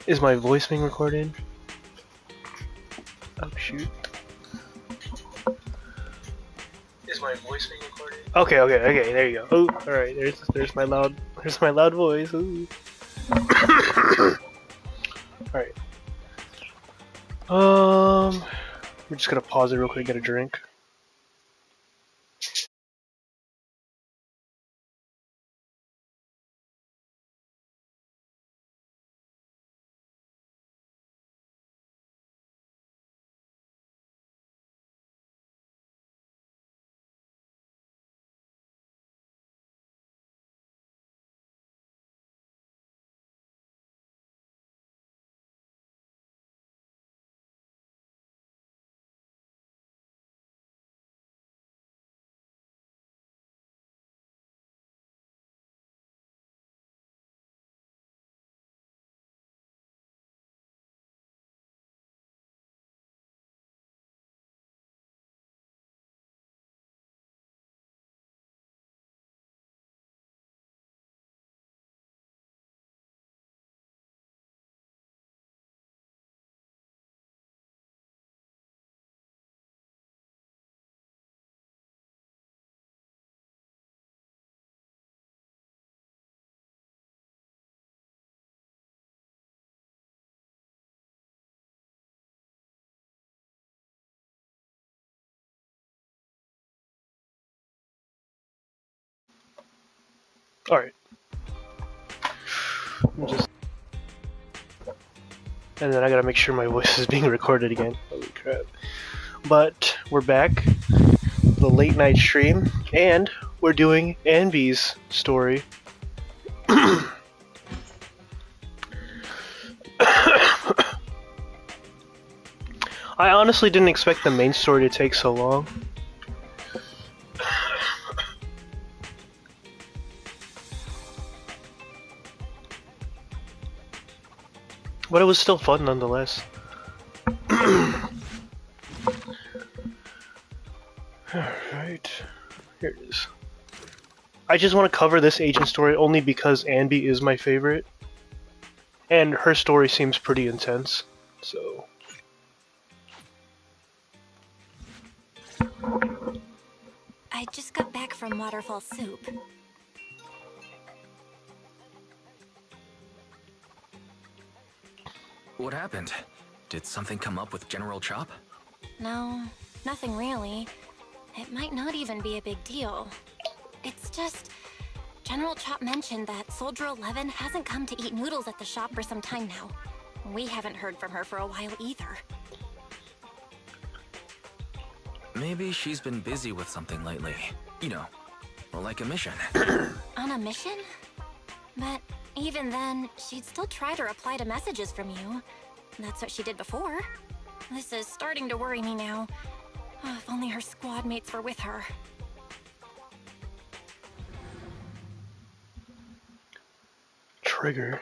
Is my voice being recorded? Oh shoot. Is my voice being recorded? Okay, there you go. Oh, alright, there's my loud voice. Ooh. Alright. We're just gonna pause it real quick, get a drink. Alright. And then I gotta make sure my voice is being recorded again. Holy crap. But we're back. The late night stream, and we're doing Anby's story. I honestly didn't expect the main story to take so long. But it was still fun nonetheless. Alright, here it is. I just want to cover this agent story only because Anby is my favorite. And her story seems pretty intense, so... I just got back from Waterfall Soup. What happened? Did something come up with General Chop? No, nothing really. It might not even be a big deal. It's just... General Chop mentioned that Soldier 11 hasn't come to eat noodles at the shop for some time now. We haven't heard from her for a while either. Maybe she's been busy with something lately. You know, like a mission. On a mission? But even then, she'd still try to reply to messages from you. That's what she did before. This is starting to worry me now. Oh, if only her squad mates were with her. Trigger.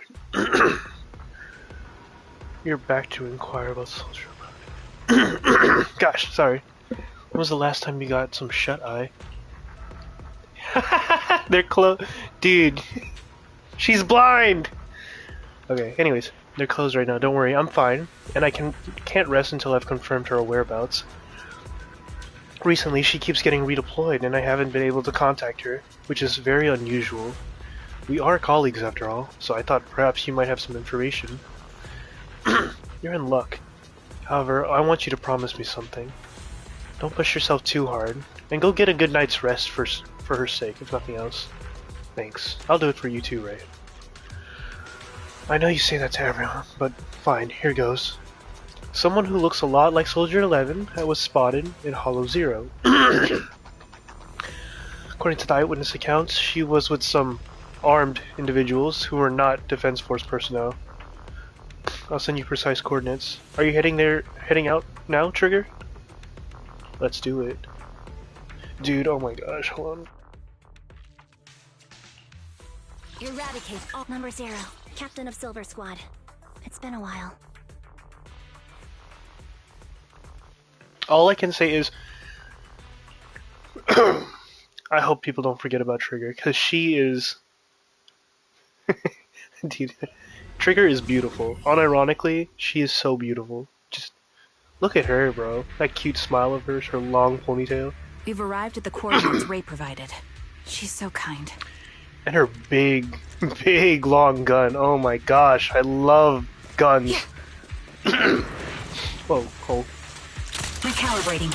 You're back to inquire about Soldier 11. Gosh, sorry. When was the last time you got some shut-eye? They're closed. Dude. She's blind! Okay, anyways. They're closed right now. Don't worry, I'm fine. And I can't rest until I've confirmed her whereabouts. Recently, she keeps getting redeployed, and I haven't been able to contact her, which is very unusual. We are colleagues after all, so I thought perhaps you might have some information. You're in luck. However, I want you to promise me something. Don't push yourself too hard, and go get a good night's rest for her sake, if nothing else. Thanks. I'll do it for you too, Ray. I know you say that to everyone, but fine, here goes. Someone who looks a lot like Soldier 11 was spotted in Hollow Zero. According to the eyewitness accounts, she was with some armed individuals who were not Defense Force personnel. I'll send you precise coordinates. Are you heading out now, Trigger? Let's do it. Dude, oh my gosh, hold on. Eradicate all. Number 0, Captain of Silver Squad. It's been a while. All I can say is I hope people don't forget about Trigger, because she is... Dude, Trigger is beautiful. Unironically, she is so beautiful. Just look at her, bro. That cute smile of hers, her long ponytail. We've arrived at the coordinates Ray provided. She's so kind. And her big, big long gun. Oh my gosh, I love guns. Whoa, Cole. Recalibrating.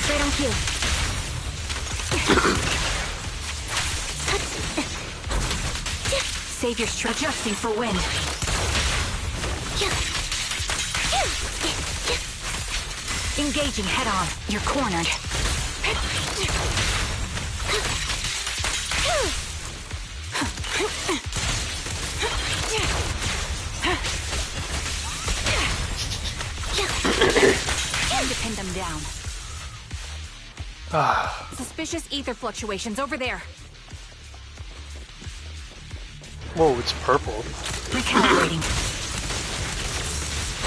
Right on cue. Save your strength. Adjusting for wind. Engaging head on. You're cornered. Time to pin them down. Suspicious ether fluctuations over there. Whoa, it's purple. Recalibrating.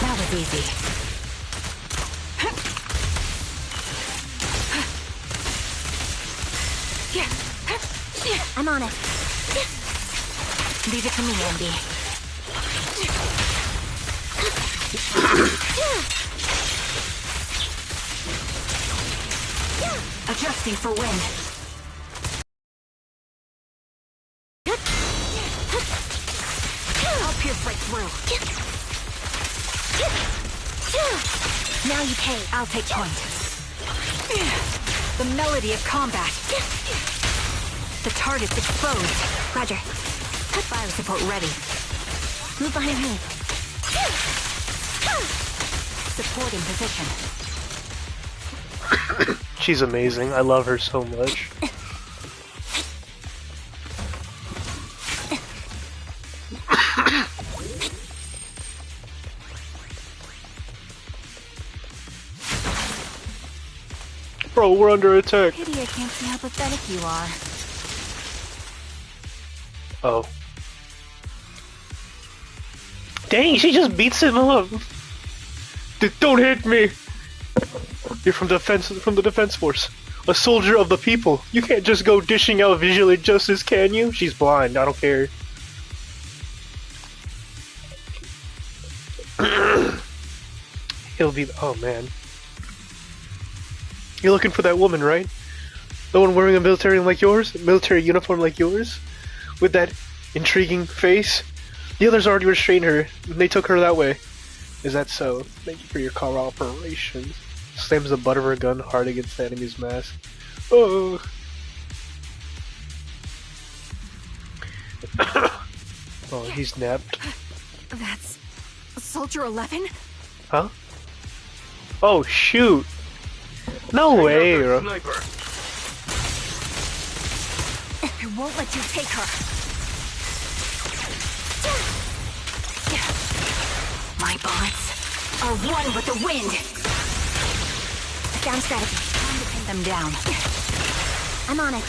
That was easy. I'm on it. Leave it to me, Andy. Adjusting for wind. I'll pierce right through. Now you pay. I'll take point. The melody of combat. The target's exposed. Roger. Fire support ready. Move behind me. Support in position. She's amazing. I love her so much. Bro, we're under attack. Pity I can't see how pathetic you are. Oh. Dang, she just beats him up. Don't hit me. You're from the defense force. A soldier of the people. You can't just go dishing out visual injustice, can you? She's blind, I don't care. He'll be, oh man. You're looking for that woman, right? The one wearing a military uniform like yours? With that intriguing face? The others already restrained her, and they took her that way. Is that so? Thank you for your cooperation. Slams the butt of her gun hard against the enemy's mask. Oh! Oh, he's napped. That's... Soldier 11? Huh? Oh, shoot! No way! I won't let you take her. My bullets are one with the wind. Down strategy. Time to pin them down. I'm on it.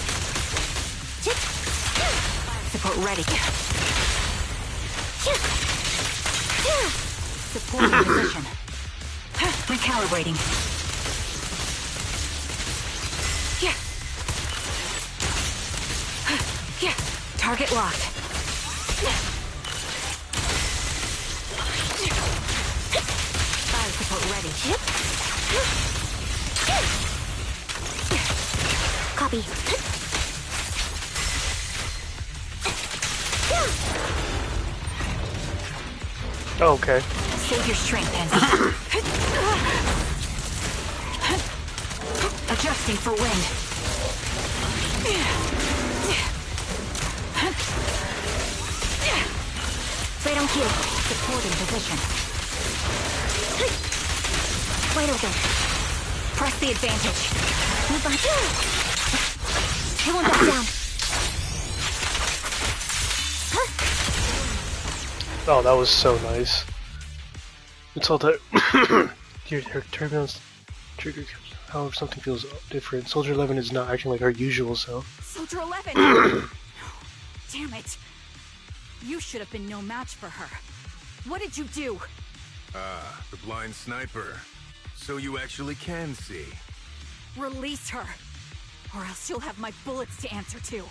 Support ready. Support in position. Recalibrating. Target locked. Fire support ready. Copy. Okay. Save your strength, Andy. Adjusting for wind. Right on cue. Support in position. Wide open. Press the advantage. Move behind. I won't back down. Oh, that was so nice. It's all that. Her turbulence trigger. However, something feels different. Soldier 11 is not acting like her usual self. Soldier 11! Damn it. You should have been no match for her. What did you do? Ah, the blind sniper. So you actually can see. Release her. or else you'll have my bullets to answer to.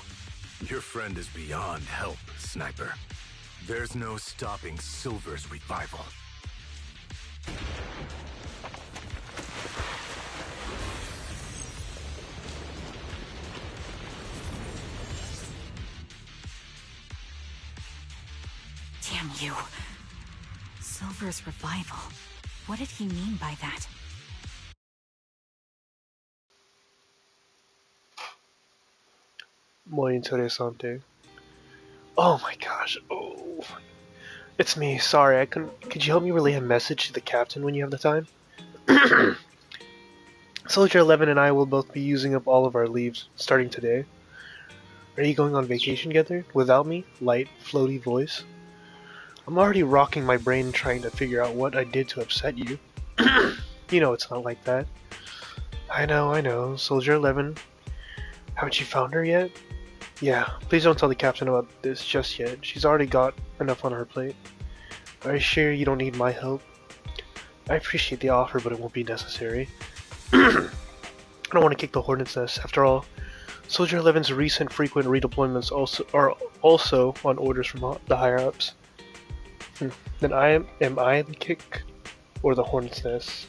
Your friend is beyond help, Sniper. There's no stopping Silver's revival. Damn you. Silver's revival. What did he mean by that? Muy interesante. Oh my gosh. Oh. It's me. Sorry, I couldn't. Could you help me relay a message to the captain when you have the time? Soldier 11 and I will both be using up all of our leaves starting today. Are you going on vacation together? Without me? Light, floaty voice. I'm already rocking my brain trying to figure out what I did to upset you. You know it's not like that. I know. Soldier 11. Haven't you found her yet? Yeah, please don't tell the captain about this just yet. She's already got enough on her plate. Are you sure you don't need my help? I appreciate the offer, but it won't be necessary. I don't want to kick the hornet's nest. After all, Soldier 11's recent frequent redeployments are also on orders from the higher-ups. Then am I the kick or the hornet's nest?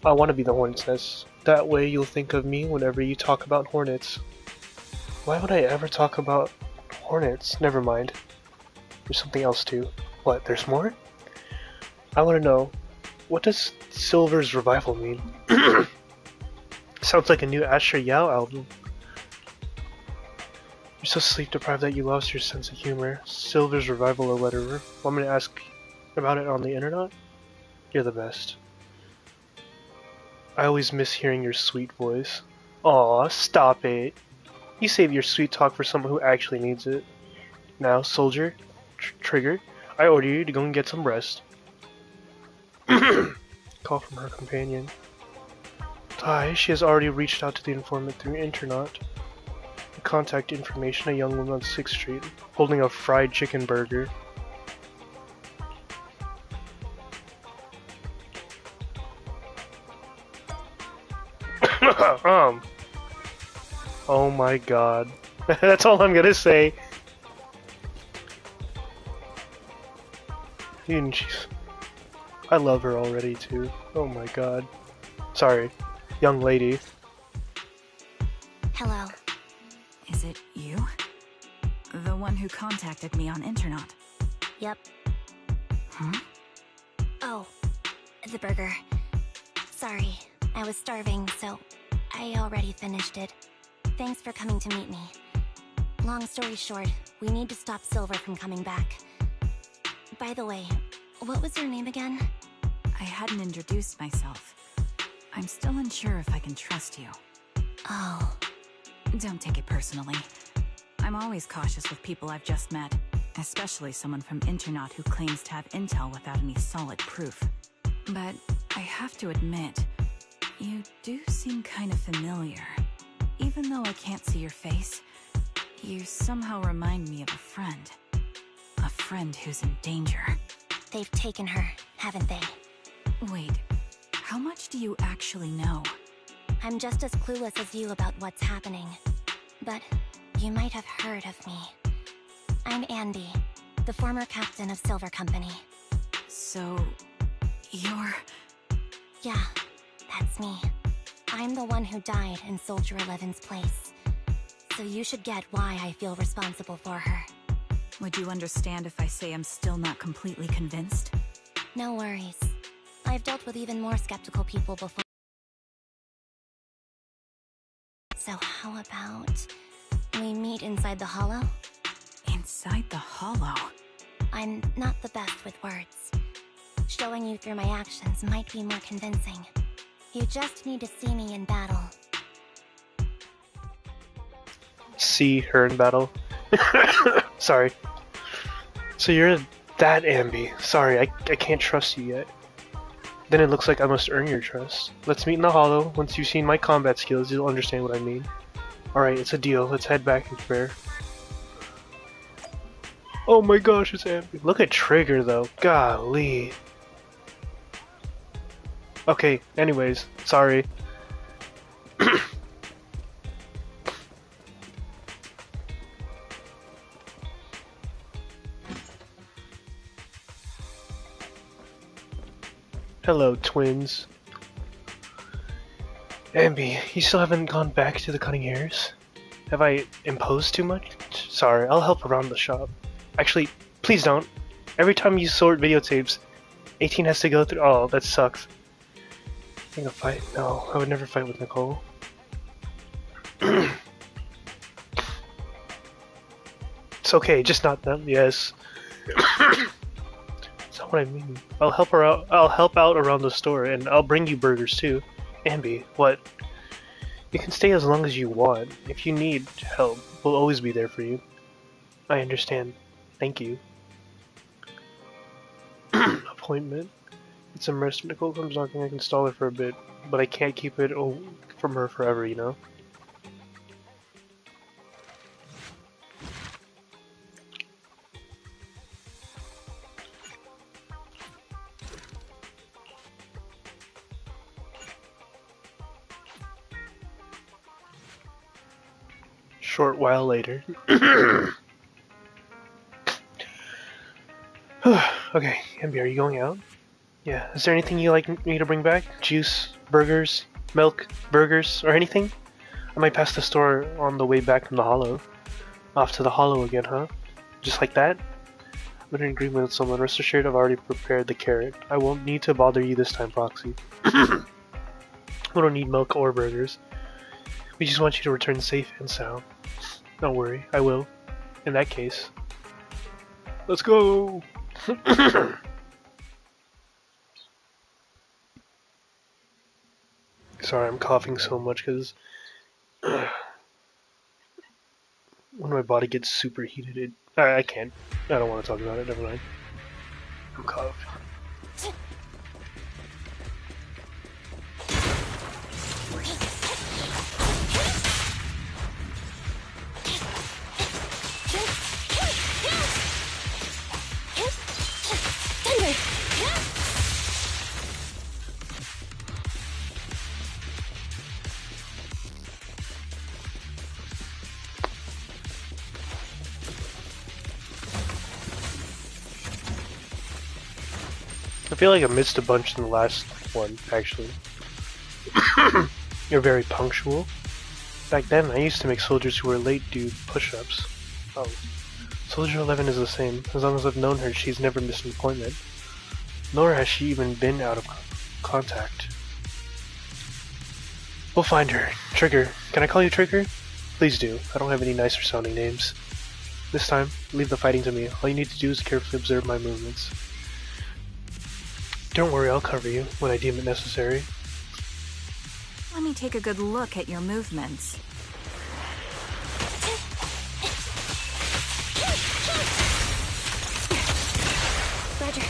I want to be the hornet's nest. That way you'll think of me whenever you talk about hornets. Why would I ever talk about hornets? Never mind. There's something else too. What, there's more? I want to know, what does Silver's revival mean? Sounds like a new Asher Yao album. You're so sleep deprived that you lost your sense of humor. Silver's revival or whatever. Want me to ask about it on the internet? You're the best. I always miss hearing your sweet voice. Aw, stop it. You save your sweet talk for someone who actually needs it. Now, Soldier, Trigger, I order you to go and get some rest. Call from her companion. She has already reached out to the informant through internet. The contact information, a young woman on 6th Street, holding a fried chicken burger. Oh my god. That's all I'm gonna say. I love her already too. Oh my god. Sorry, young lady. Hello. Is it you? The one who contacted me on internet? Yep. Huh? Oh, the burger. Sorry, I was starving, so I already finished it. Thanks for coming to meet me. Long story short, we need to stop Silver from coming back. By the way, what was your name again? I hadn't introduced myself. I'm still unsure if I can trust you. Oh. Don't take it personally. I'm always cautious with people I've just met, especially someone from internet who claims to have intel without any solid proof. But I have to admit, you do seem kind of familiar. Even though I can't see your face, you somehow remind me of a friend. A friend who's in danger. They've taken her, haven't they? Wait, how much do you actually know? I'm just as clueless as you about what's happening. But you might have heard of me. I'm Andy, the former captain of Silver Company. So, you're... Yeah, that's me. I'm the one who died in Soldier 11's place. So you should get why I feel responsible for her. Would you understand if I say I'm still not completely convinced? No worries. I've dealt with even more skeptical people before. So how about we meet inside the hollow? Inside the hollow? I'm not the best with words. Showing you through my actions might be more convincing. You just need to see me in battle. See her in battle? Sorry. So you're that Ambi. Sorry, I can't trust you yet. Then it looks like I must earn your trust. Let's meet in the hollow. Once you've seen my combat skills, you'll understand what I mean. Alright, it's a deal. Let's head back and prepare. Oh my gosh, it's Ambi. Look at Trigger though. Golly. Okay, anyways, sorry. Hello, twins. Ambi, you still haven't gone back to the cutting hairs? Have I imposed too much? Sorry, I'll help around the shop. Actually, please don't. Every time you sort videotapes, 18 has to go through. Oh, that sucks. Think a fight? No, I would never fight with Nicole. It's okay, just not them. Yes. That's not what I mean. I'll help her out. I'll help out around the store, and I'll bring you burgers too. Ambi, what? You can stay as long as you want. If you need help, we'll always be there for you. I understand. Thank you. Appointment. It's a mess. Nicole comes knocking. I can stall her for a bit, but I can't keep it from her forever, you know? Short while later. Okay, Ambi, are you going out? Yeah. Is there anything you'd like me to bring back? Juice, burgers, milk, burgers, or anything? I might pass the store on the way back from the Hollow. Off to the Hollow again, huh? Just like that? I'm in agreement with someone. Rest assured I've already prepared the carrot. I won't need to bother you this time, Proxy. We don't need milk or burgers. We just want you to return safe and sound. Don't worry, I will. In that case, let's go! Sorry, I'm coughing so much because when my body gets super heated, I can't. I don't want to talk about it. Never mind. I'm coughing. I feel like I missed a bunch in the last one, actually. You're very punctual. Back then, I used to make soldiers who were late do push-ups. Oh. Soldier 11 is the same. As long as I've known her, she's never missed an appointment. Nor has she even been out of contact. We'll find her. Trigger. Can I call you Trigger? Please do. I don't have any nicer sounding names. This time, leave the fighting to me. All you need to do is carefully observe my movements. Don't worry, I'll cover you when I deem it necessary. Let me take a good look at your movements. Roger.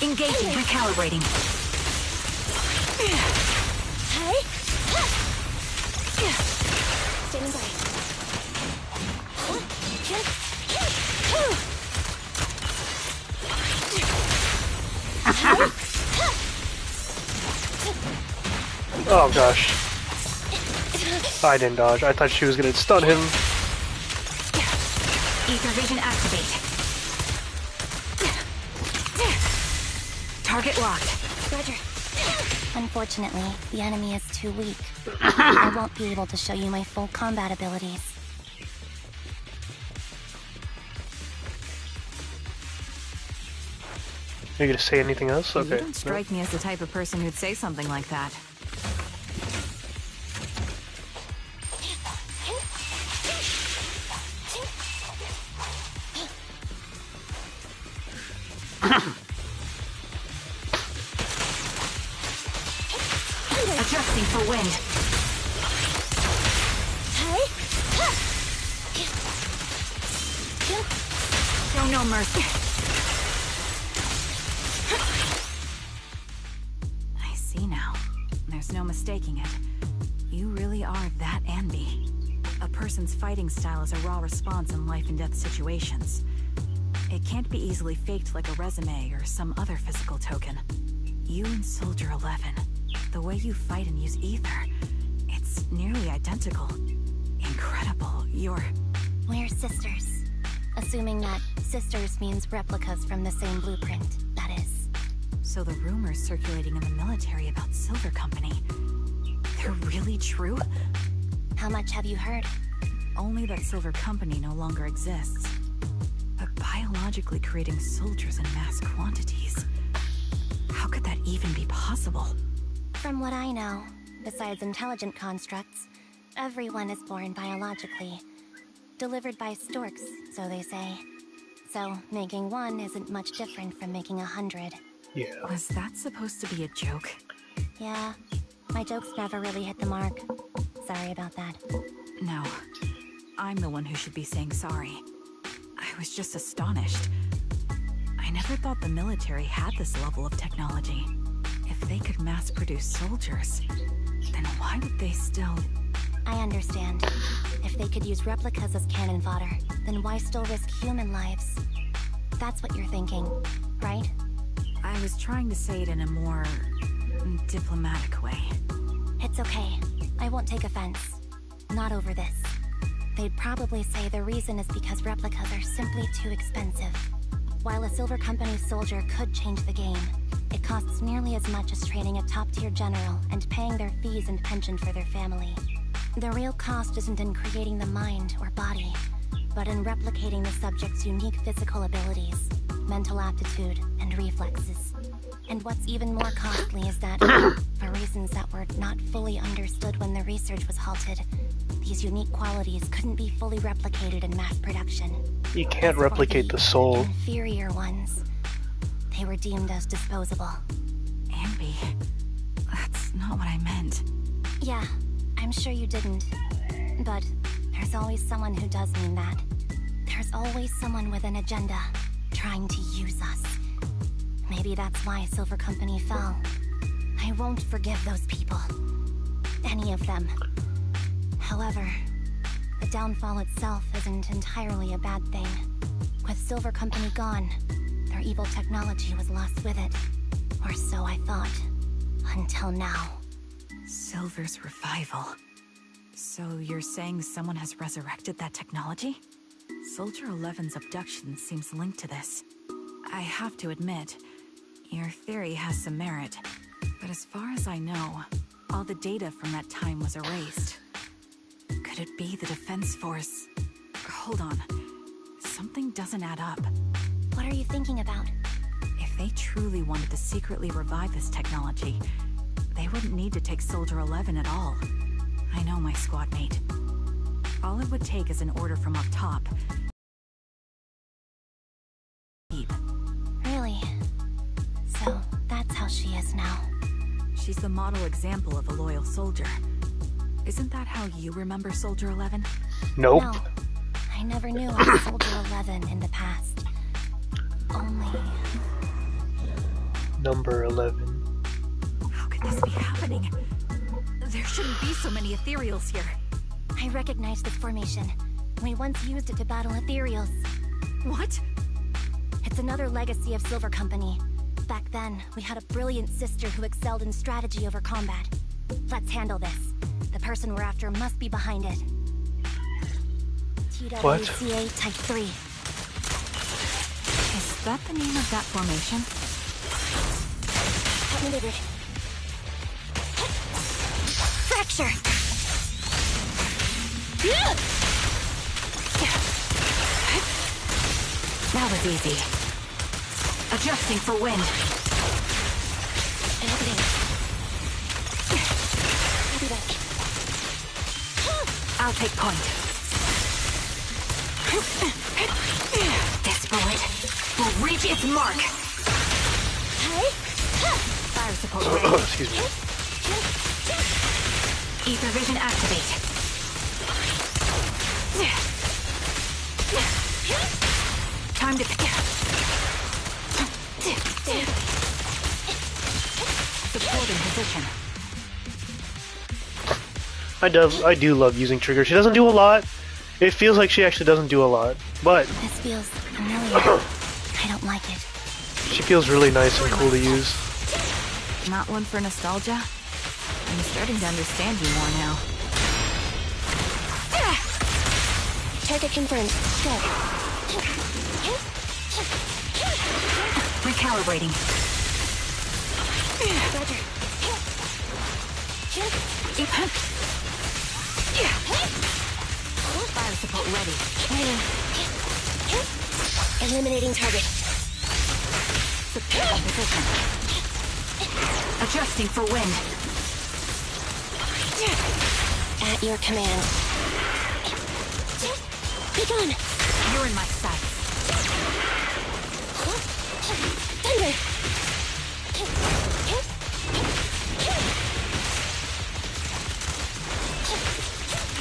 Engaging, recalibrating. Hi. Standing by. Oh gosh. I didn't dodge. I thought she was gonna stun him. Ether vision activate. Target locked. Roger. Unfortunately, the enemy is too weak. I won't be able to show you my full combat abilities. Are you gonna say anything else? Okay. You don't strike me as the type of person who'd say something like that. Adjusting for wind. Show no mercy. I see now. There's no mistaking it. You really are that Ambi. A person's fighting style is a raw response in life and death situations. It can't be easily faked like a resume or some other physical token. You and Soldier 11, the way you fight and use ether, it's nearly identical. Incredible. We're sisters. Assuming that sisters means replicas from the same blueprint, that is. So the rumors circulating in the military about Silver Company, they're really true? How much have you heard? Only that Silver Company no longer exists. But biologically creating soldiers in mass quantities. How could that even be possible? From what I know, besides intelligent constructs, everyone is born biologically. Delivered by storks, so they say. So, making one isn't much different from making 100. Yeah. Was that supposed to be a joke? Yeah, my jokes never really hit the mark. Sorry about that. No. I'm the one who should be saying sorry. I was just astonished. I never thought the military had this level of technology. If they could mass produce soldiers, then why would they still... I understand. If they could use replicas as cannon fodder, then why still risk human lives? That's what you're thinking, right? I was trying to say it in a more... diplomatic way. It's okay. I won't take offense. Not over this. They'd probably say the reason is because replicas are simply too expensive. While a Silver Company soldier could change the game, it costs nearly as much as training a top-tier general and paying their fees and pension for their family. The real cost isn't in creating the mind or body, but in replicating the subject's unique physical abilities, mental aptitude, and reflexes. And what's even more costly is that, for reasons that were not fully understood when the research was halted, these unique qualities couldn't be fully replicated in mass production. You can't As for replicate the soul. inferior ones, they were deemed as disposable. Ambi, that's not what I meant. Yeah, I'm sure you didn't. But there's always someone who does mean that. There's always someone with an agenda, trying to use us. Maybe that's why Silver Company fell. I won't forgive those people. Any of them. However, the downfall itself isn't entirely a bad thing. With Silver Company gone, their evil technology was lost with it. Or so I thought. Until now. Silver's revival. So you're saying someone has resurrected that technology? Soldier 11's abduction seems linked to this. I have to admit, your theory has some merit. But as far as I know, all the data from that time was erased. Could it be the Defense Force? Hold on. Something doesn't add up. What are you thinking about? If they truly wanted to secretly revive this technology, they wouldn't need to take Soldier 11 at all. I know my squad mate. All it would take is an order from up top. Really? So, that's how she is now. She's the model example of a loyal soldier. Isn't that how you remember Soldier 11? Nope. No, I never knew a Soldier 11 in the past. Only... Number 11. How could this be happening? There shouldn't be so many ethereals here. I recognize this formation. We once used it to battle ethereals. What? It's another legacy of Silver Company. Back then, we had a brilliant sister who excelled in strategy over combat. Let's handle this. The person we're after must be behind it. What? TWCA Type 3. Is that the name of that formation? Terminated. Fracture! That was easy. Adjusting for wind. Inhibiting. I'll be back. I'll take point. This bullet will reach its mark. Fire support ready. Excuse me. Ether vision activate. Time to support in position. I do love using Trigger. She doesn't do a lot. It feels like she actually doesn't do a lot, but This feels familiar. I don't like it. she feels really nice and cool to use. Not one for nostalgia? I'm starting to understand you more now. Target confirmed. Good. Recalibrating. Roger. Fire support ready. Eliminating target. Secure position. Adjusting for wind. At your command. Be gone. You're in my sights. Thunder.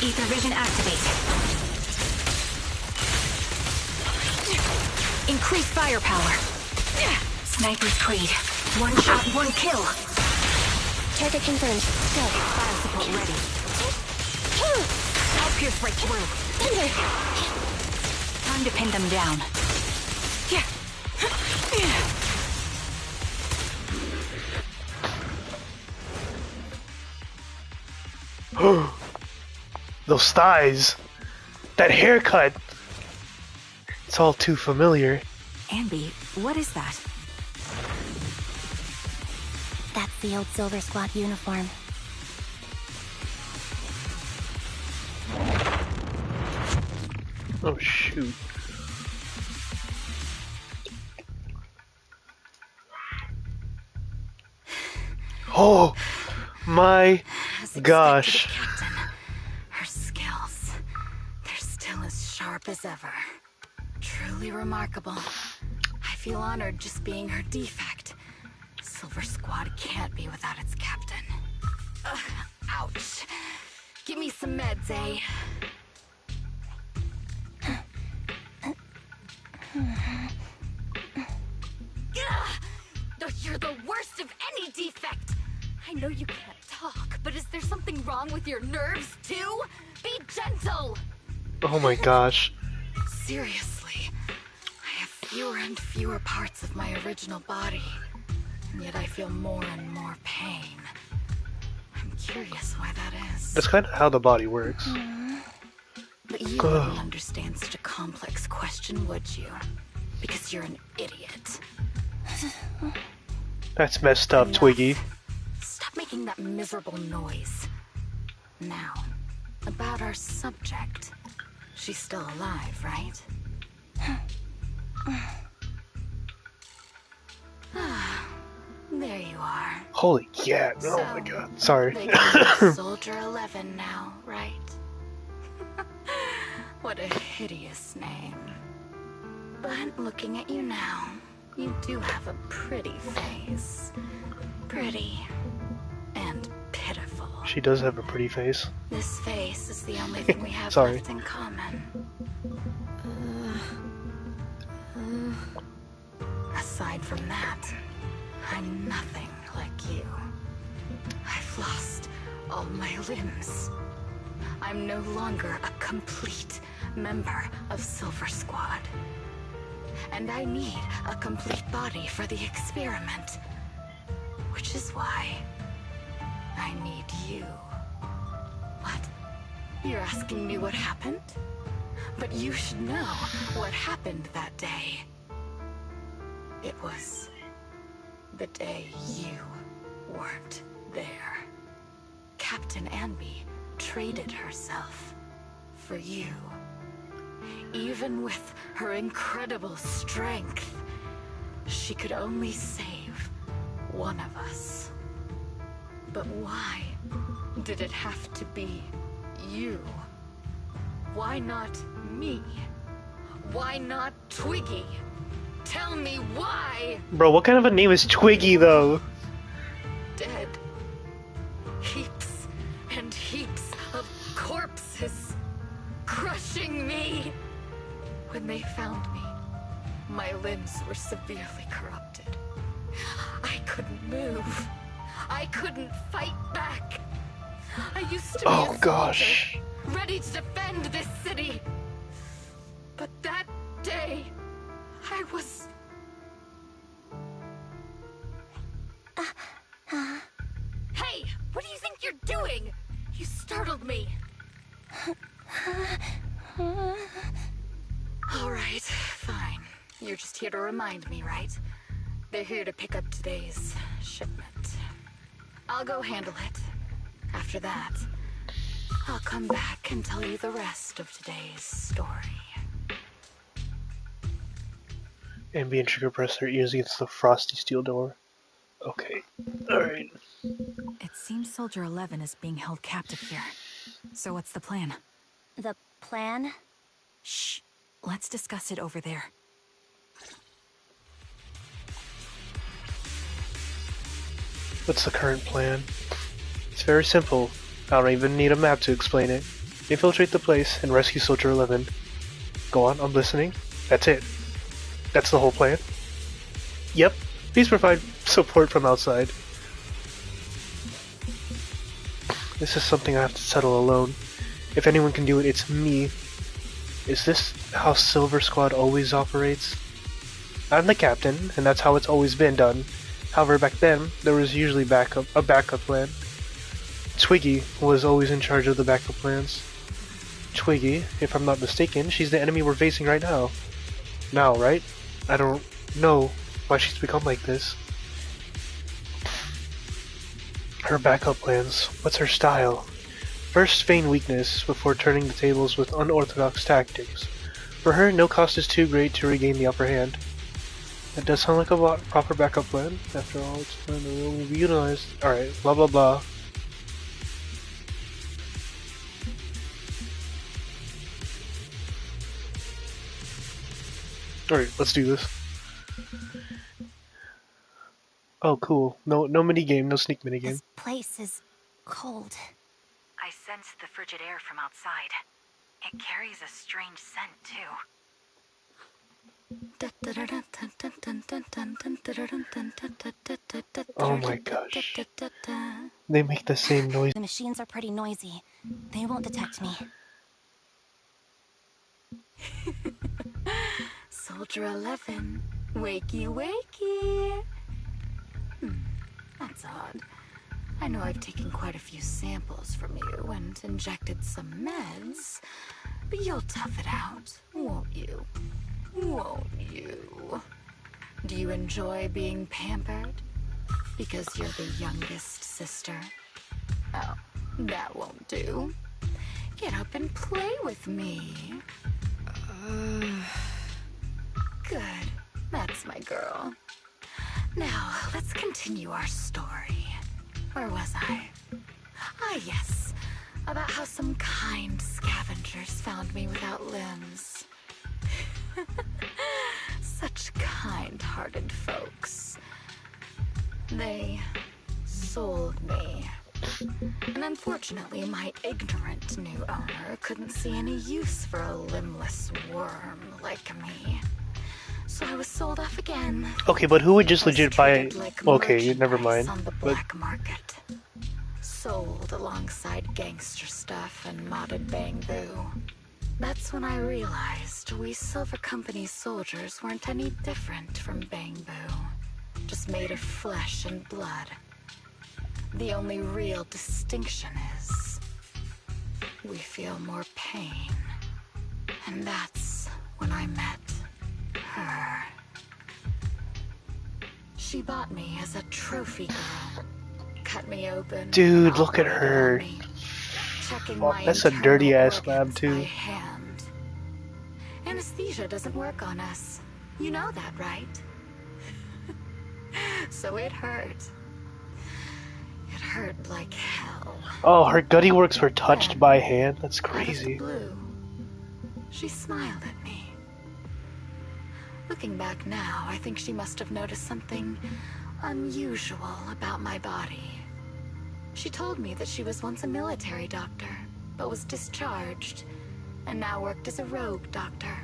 Ether vision activate. Increase firepower. Sniper's creed. One shot, one kill. Target confirmed. Go. Fire support ready. I'll pierce right through. Thunder. Time to pin them down. Those thighs. That haircut. It's all too familiar. Ambi, what is that? That's the old Silver Squad uniform. Oh shoot. Oh my gosh. Captain, her skills, they're still as sharp as ever. Truly remarkable. I feel honored just being her defect. Silver Squad can't be without its captain. Ouch. Give me some meds, eh? You're the worst of any defect! I know you can't talk, but is there something wrong with your nerves, too? Be gentle! Oh my gosh. Seriously, I have fewer and fewer parts of my original body, and yet I feel more and more pain. I'm curious why that is. That's kind of how the body works. But you wouldn't understand such a complex question, would you? Because you're an idiot. That's messed up, Enough. Twiggy. Stop making that miserable noise. Now, about our subject. She's still alive, right? There you are. Holy cat. Oh my god. Sorry. They call you Soldier 11 now, right? What a hideous name. But looking at you now, you do have a pretty face. Pretty and pitiful. She does have a pretty face. This face is the only thing we have Sorry. left in common. Aside from that, I'm nothing like you. I've lost all my limbs. I'm no longer a complete member of Silver Squad. And I need a complete body for the experiment. Which is why I need you. What? You're asking me what happened? But you should know what happened that day. It was the day you weren't there. Captain Ambi traded herself for you. Even with her incredible strength, she could only save one of us. But why did it have to be you? Why not me? Why not Twiggy? Tell me why! Bro, what kind of a name is Twiggy, though? Dead. Heaps and heaps of corpses crushing me. When they found me, my limbs were severely corrupted. I couldn't move. I couldn't fight back. I used to be a soldier, Gosh. ready to defend this city. But that day, I was... Hey, what do you think you're doing? You startled me. All right, fine. You're just here to remind me, right? They're here to pick up today's shipment. I'll go handle it. After that, I'll come back and tell you the rest of today's story. Ambient trigger press their ears against the frosty steel door. Okay. Alright. It seems Soldier 11 is being held captive here. So what's the plan? The plan? Shh. Let's discuss it over there. What's the current plan? It's very simple. I don't even need a map to explain it. Infiltrate the place and rescue Soldier 11. Go on, I'm listening. That's it. That's the whole plan? Yep. Please provide support from outside. This is something I have to settle alone. If anyone can do it, it's me. Is this how Silver Squad always operates? I'm the captain, and that's how it's always been done. However, back then, there was usually a backup plan. Twiggy was always in charge of the backup plans. Twiggy, if I'm not mistaken, she's the enemy we're facing right now. Now, right? I don't know why she's become like this. Her backup plans. What's her style? First, feign weakness before turning the tables with unorthodox tactics. For her, no cost is too great to regain the upper hand. That does sound like a proper backup plan. After all, it's plan that will be utilized. Alright, blah blah blah. Alright, let's do this. Oh, cool. No minigame, no sneak minigame. This place is cold. I sense the frigid air from outside. It carries a strange scent, too. Oh my gosh. They make the same noise. The machines are pretty noisy. They won't detect me. Soldier 11, wakey wakey. That's odd. I know I've taken quite a few samples from you and injected some meds, but you'll tough it out, won't you? Won't you? Do you enjoy being pampered? Because you're the youngest sister? Oh, that won't do. Get up and play with me. Good. That's my girl. Now, let's continue our story. Where was I? Ah, yes. About how some kind scavengers found me without limbs. Such kind-hearted folks. They sold me. And unfortunately, my ignorant new owner couldn't see any use for a limbless worm like me. So I was sold off again. Okay, but who would just legit buy... Like okay, never mind. on the But black market. Sold alongside gangster stuff and modded bamboo. That's when I realized we Silver Company soldiers weren't any different from bamboo. Just made of flesh and blood. The only real distinction is we feel more pain. And that's when I met her. She bought me as a trophy girl. Cut me open. dude, look at her. Me, checking Fuck, my that's a internal dirty-ass organs lab, by too. hand. Anesthesia doesn't work on us. You know that, right? So it hurt. It hurt like hell. Oh, her gutty works were touched Then, by hand? That's out of the crazy. blue, she smiled at me. Looking back now, I think she must have noticed something unusual about my body. She told me that she was once a military doctor, but was discharged, and now worked as a rogue doctor.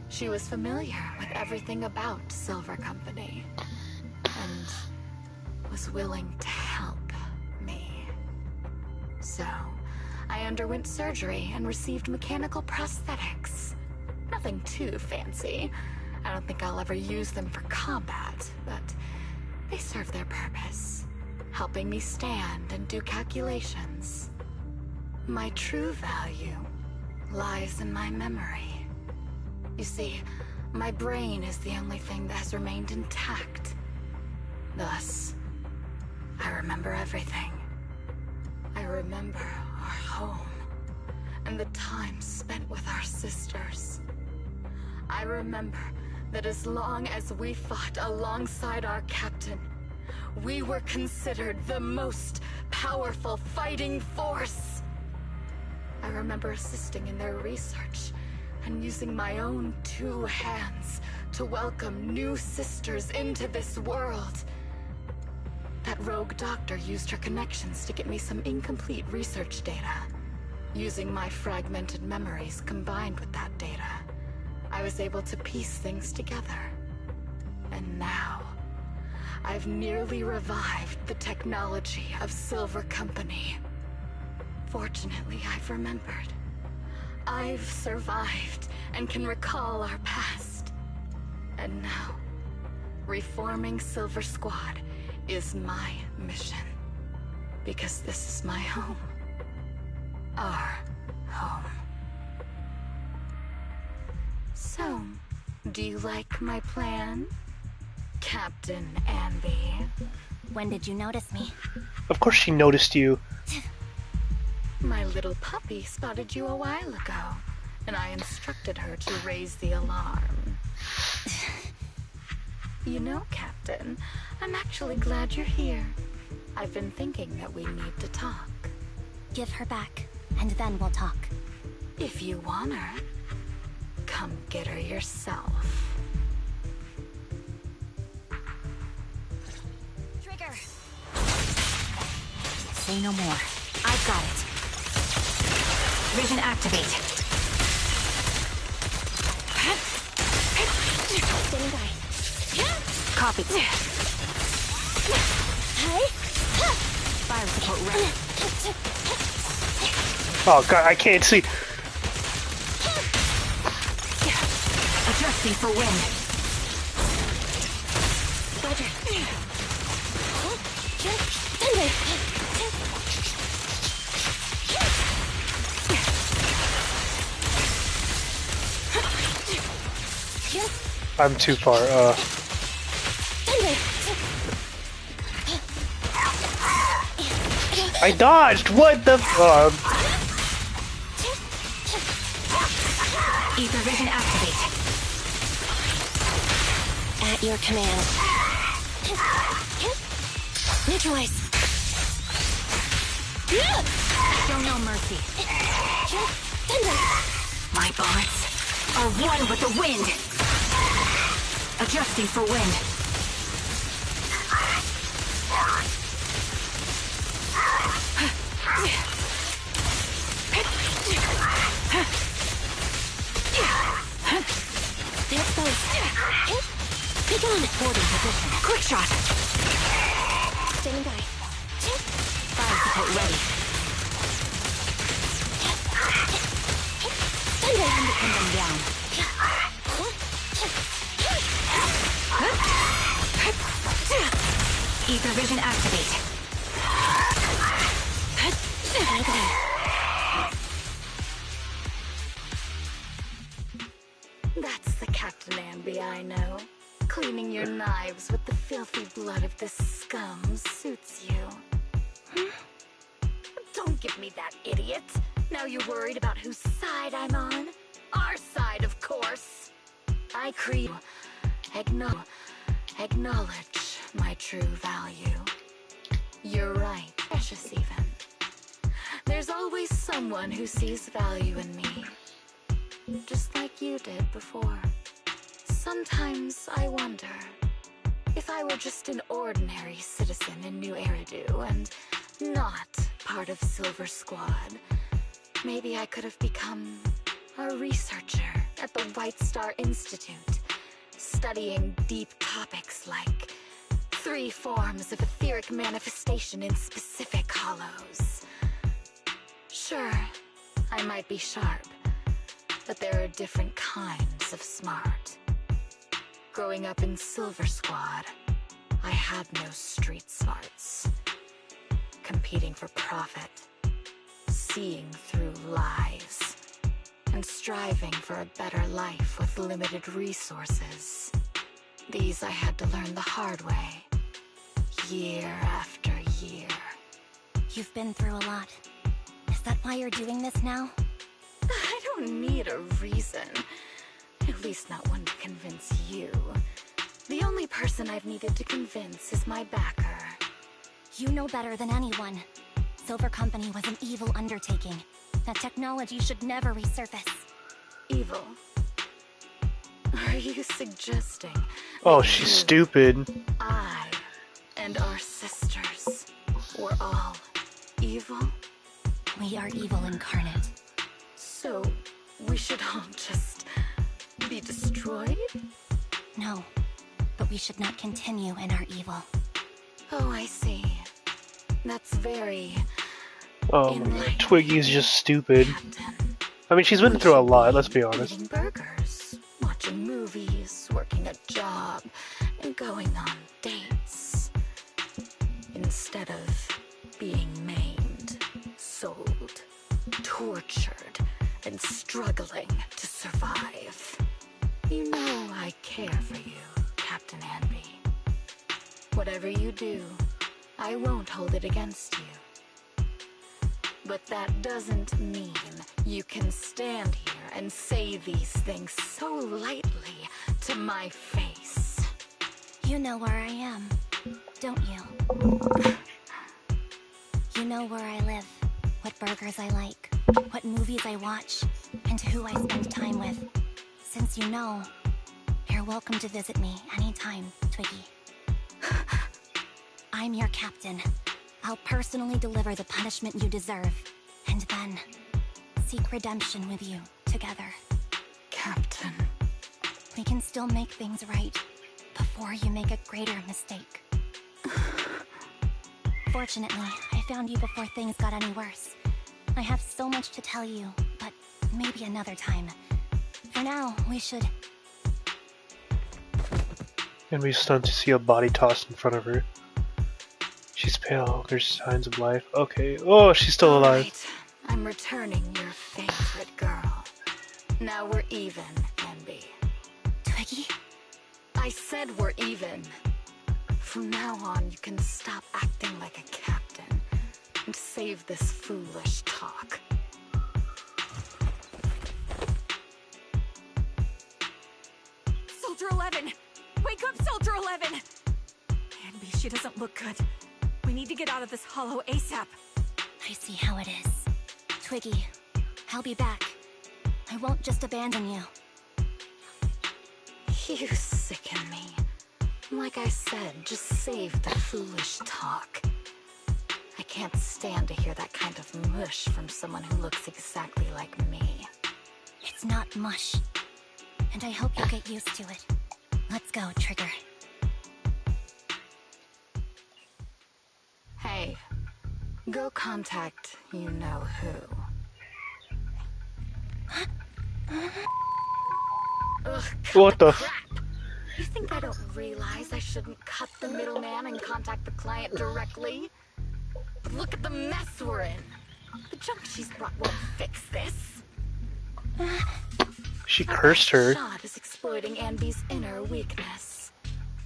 She was familiar with everything about Silver Company, and was willing to help me. So, I underwent surgery and received mechanical prosthetics. Nothing too fancy. I don't think I'll ever use them for combat, but they serve their purpose, helping me stand and do calculations. My true value lies in my memory. You see, My brain is the only thing that has remained intact. Thus, I remember everything. I remember our home, and the time spent with our sisters. I remember that as long as we fought alongside our captain, we were considered the most powerful fighting force. I remember assisting in their research and using my own 2 hands to welcome new sisters into this world. That rogue doctor used her connections to get me some incomplete research data. Using my fragmented memories combined with that data, I was able to piece things together. And now, I've nearly revived the technology of Silver Company. Fortunately, I've remembered. I've survived and can recall our past. And now, reforming Silver Squad is my mission. Because this is my home. Our home. So, do you like my plan, Captain Anby? When did you notice me? Of course she noticed you. My little puppy spotted you a while ago, and I instructed her to raise the alarm. You know, Captain, I'm actually glad you're here. I've been thinking that we need to talk. Give her back, and then we'll talk. If you want her, come get her yourself. Trigger! Say no more. I've got it. Vision activate. Standing by. Copy. Hey! Fire support ready. Oh god, I can't see. Adjusting for wind. Roger. I'm too far. I dodged. What the? Ether vision activate. At your command. Neutralize. Show no mercy. My bullets are one with the wind. Adjusting for wind. They're exposed. Pick on it. Boarding position. Quick shot. Standing by. Fire support ready. Time to pin them down. Ether vision activate. That's the Captain Anby I know. Cleaning your knives with the filthy blood of this scum suits you. Don't give me that, idiot. Now you're worried about whose side I'm on? Our side, of course. I acknowledge my true value. You're right, precious even. There's always someone who sees value in me. Just like you did before. Sometimes I wonder if I were just an ordinary citizen in New Eridu and not part of Silver Squad, maybe I could have become a researcher at the White Star Institute, studying deep topics like 3 forms of etheric manifestation in specific hollows. Sure, I might be sharp, but there are different kinds of smart. Growing up in Silver Squad, I had no street smarts. Competing for profit, seeing through lies, and striving for a better life with limited resources. These I had to learn the hard way, year after year. You've been through a lot. Is that why you're doing this now? I don't need a reason. At least not one to convince you. The only person I've needed to convince is my backer. You know better than anyone. Silver Company was an evil undertaking. That technology should never resurface. Evil? Are you suggesting Oh, that she's you, stupid. I, and our sisters were all evil? We are evil incarnate. So, we should all just be destroyed? No, but we should not continue in our evil. Oh, I see. That's very Oh my god, Twiggy's just stupid. Captain. I mean, she's been through a lot, let's be honest. Eating burgers, watching movies, working a job, and going on dates. Instead of being maimed, sold, tortured, and struggling to survive. You know I care for you, Captain Anby. Whatever you do, I won't hold it against you. But that doesn't mean you can stand here and say these things so lightly to my face. You know where I am, don't you? You know where I live, what burgers I like, what movies I watch, and who I spend time with. Since you know, you're welcome to visit me anytime, Twiggy. I'm your captain. I'll personally deliver the punishment you deserve, and then seek redemption with you together. Captain. We can still make things right before you make a greater mistake. Fortunately, I found you before things got any worse. I have so much to tell you, but maybe another time. For now, we should... And we stunned to see a body tossed in front of her. She's pale, there's signs of life. Okay, oh, she's still alive. Right. I'm returning your favorite girl. Now we're even, Anby. Twiggy? I said we're even. From now on, you can stop acting like a captain and save this foolish talk. Soldier 11! Wake up, Soldier 11! Anby, she doesn't look good. We need to get out of this hollow ASAP. I see how it is. Twiggy, I'll be back. I won't just abandon you. You sicken me. Like I said, just save the foolish talk. I can't stand to hear that kind of mush from someone who looks exactly like me. It's not mush. And I hope you'll get used to it. Let's go, Trigger. Hey, go contact you-know-who. Ugh, What the crap! You think I don't realize I shouldn't cut the middleman and contact the client directly? But look at the mess we're in. The junk she's brought won't fix this. She cursed her. Shot is exploiting Anby's inner weakness.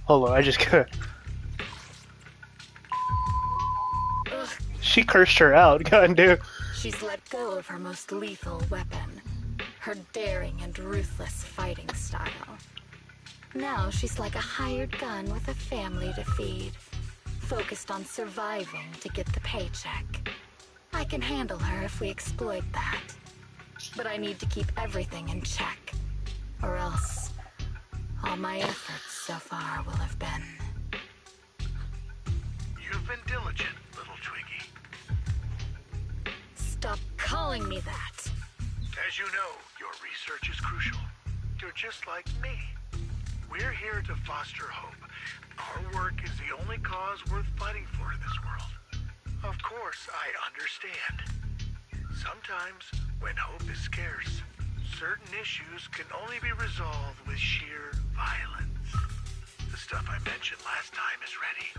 Hold on, I just gotta... Ugh, She cursed her out, goddamn. she's let go of her most lethal weapon. Her daring and ruthless fighting style. Now she's like a hired gun with a family to feed. Focused on surviving to get the paycheck. I can handle her if we exploit that. But I need to keep everything in check. Or else, all my efforts so far will have been... You've been diligent, little Twiggy. Stop calling me that! As you know, your research is crucial. You're just like me. We're here to foster hope. Our work is the only cause worth fighting for in this world. Of course, I understand. Sometimes, when hope is scarce, certain issues can only be resolved with sheer violence. The stuff I mentioned last time is ready.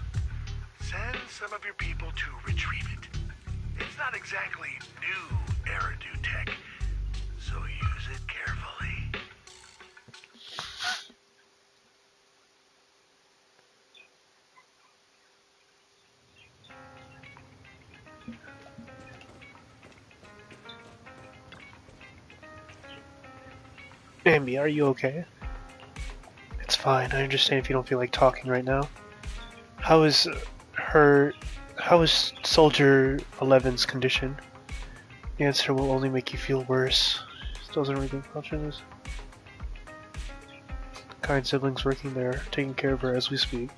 Send some of your people to retrieve it. It's not exactly new Eridu tech, so use Ambi, are you okay? It's fine. I understand if you don't feel like talking right now. How is her... How is Soldier 11's condition? The answer will only make you feel worse. Still doesn't really culture this. Kind siblings working there, taking care of her as we speak.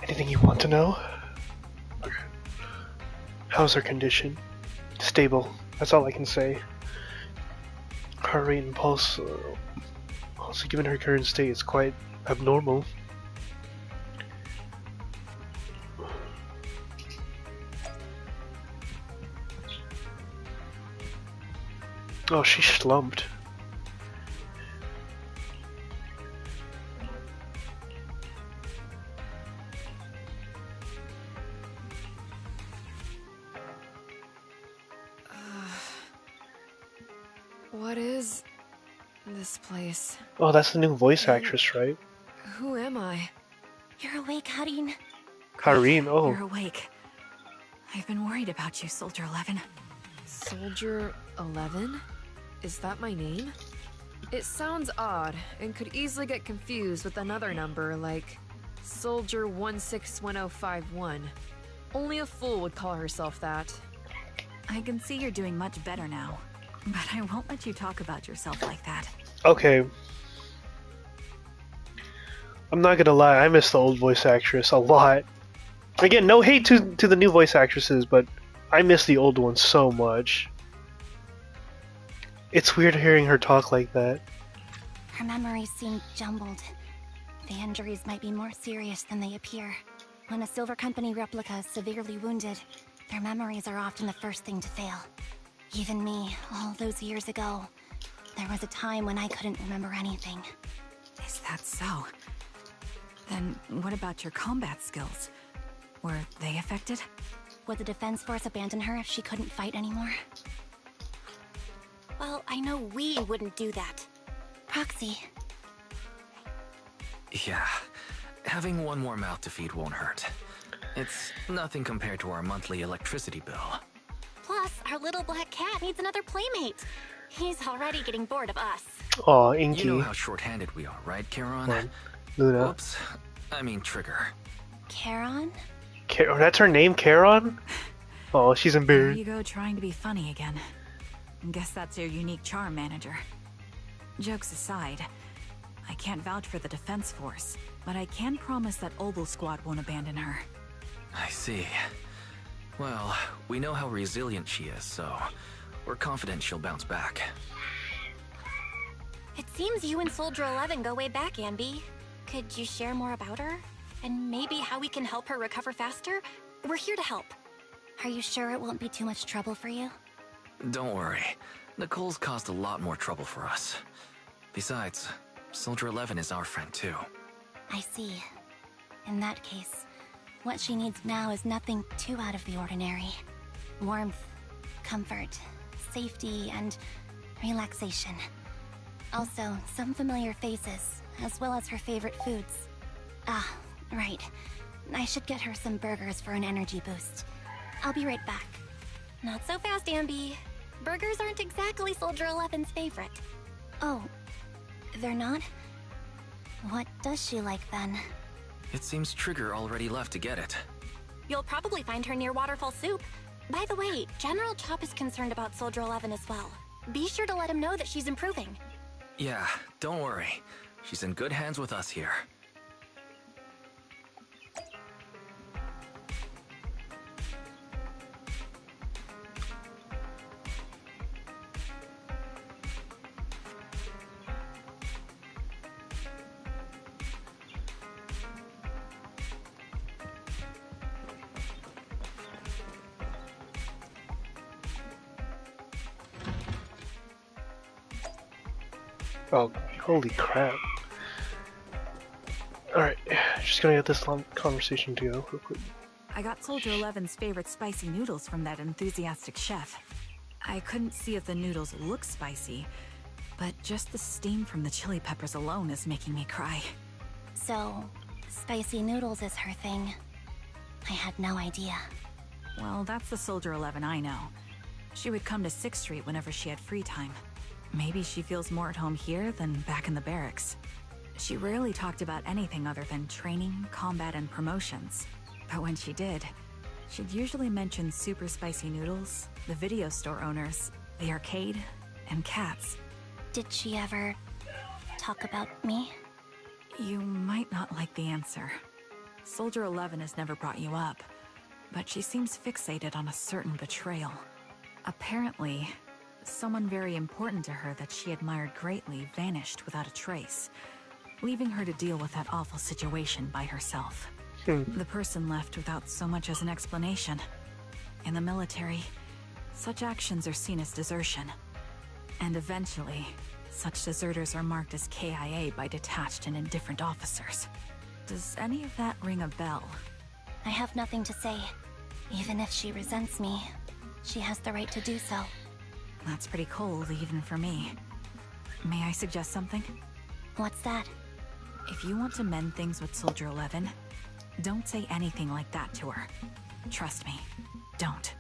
Anything you want to know? Okay. How's her condition? Stable. That's all I can say. Heart rate and pulse. Also, given her current state, it's quite abnormal. Oh, she slumped. What is this place? Oh, that's the new voice actress, right? Who am I? You're awake, Harin. Kareen, oh. You're awake. I've been worried about you, Soldier 11. Soldier 11? Is that my name? It sounds odd and could easily get confused with another number like Soldier 161051. Only a fool would call herself that. I can see you're doing much better now, but I won't let you talk about yourself like that. Okay. I'm not gonna lie, I miss the old voice actress a lot. Again, no hate to the new voice actresses, but I miss the old one so much. It's weird hearing her talk like that. Her memories seem jumbled. The injuries might be more serious than they appear. When a Silver Company replica is severely wounded, their memories are often the first thing to fail. Even me, all those years ago, there was a time when I couldn't remember anything. Is that so? Then what about your combat skills? Were they affected? Would the Defense Force abandon her if she couldn't fight anymore? Well, I know we wouldn't do that. Proxy. Yeah, having one more mouth to feed won't hurt. It's nothing compared to our monthly electricity bill. Plus, our little black cat needs another playmate. He's already getting bored of us. Aw, Inky. You know how short-handed we are, right, Charon? Well, Luna. Oops, I mean Trigger. Charon? Oh, that's her name, Charon? Oh, she's There embarrassed. you go, trying to be funny again. Guess that's your unique charm, manager. Jokes aside, I can't vouch for the Defense Force, but I can promise that Obel Squad won't abandon her. I see. Well, we know how resilient she is, so we're confident she'll bounce back. It seems you and Soldier 11 go way back, Ambi. Could you share more about her? And maybe how we can help her recover faster? We're here to help. Are you sure it won't be too much trouble for you? Don't worry. Nicole's caused a lot more trouble for us. Besides, Soldier 11 is our friend too. I see. In that case, what she needs now is nothing too out of the ordinary. Warmth, comfort, safety, and relaxation. Also, some familiar faces, as well as her favorite foods. Ah, right. I should get her some burgers for an energy boost. I'll be right back. Not so fast, Ambi. Burgers aren't exactly Soldier 11's favorite. Oh, they're not? What does she like then? It seems Trigger already left to get it. You'll probably find her near Waterfall Soup. By the way, General Chop is concerned about Soldier 11 as well. Be sure to let him know that she's improving. Yeah, don't worry. She's in good hands with us here. Oh, holy crap. Alright, just gonna get this long conversation to go real quick. I got Soldier 11's favorite spicy noodles from that enthusiastic chef. I couldn't see if the noodles look spicy, but just the steam from the chili peppers alone is making me cry. So, spicy noodles is her thing. I had no idea. Well, that's the Soldier 11 I know. She would come to 6th Street whenever she had free time. Maybe she feels more at home here than back in the barracks. She rarely talked about anything other than training, combat, and promotions. But when she did, she'd usually mention super spicy noodles, the video store owners, the arcade, and cats. Did she ever talk about me? You might not like the answer. Soldier 11 has never brought you up, but she seems fixated on a certain betrayal. Apparently, someone very important to her that she admired greatly vanished without a trace, leaving her to deal with that awful situation by herself. The person left without so much as an explanation. In the military, such actions are seen as desertion. And eventually, such deserters are marked as KIA by detached and indifferent officers. Does any of that ring a bell? I have nothing to say. Even if she resents me, she has the right to do so. That's pretty cold, even for me. May I suggest something? What's that? If you want to mend things with Soldier 11, don't say anything like that to her. Trust me, don't.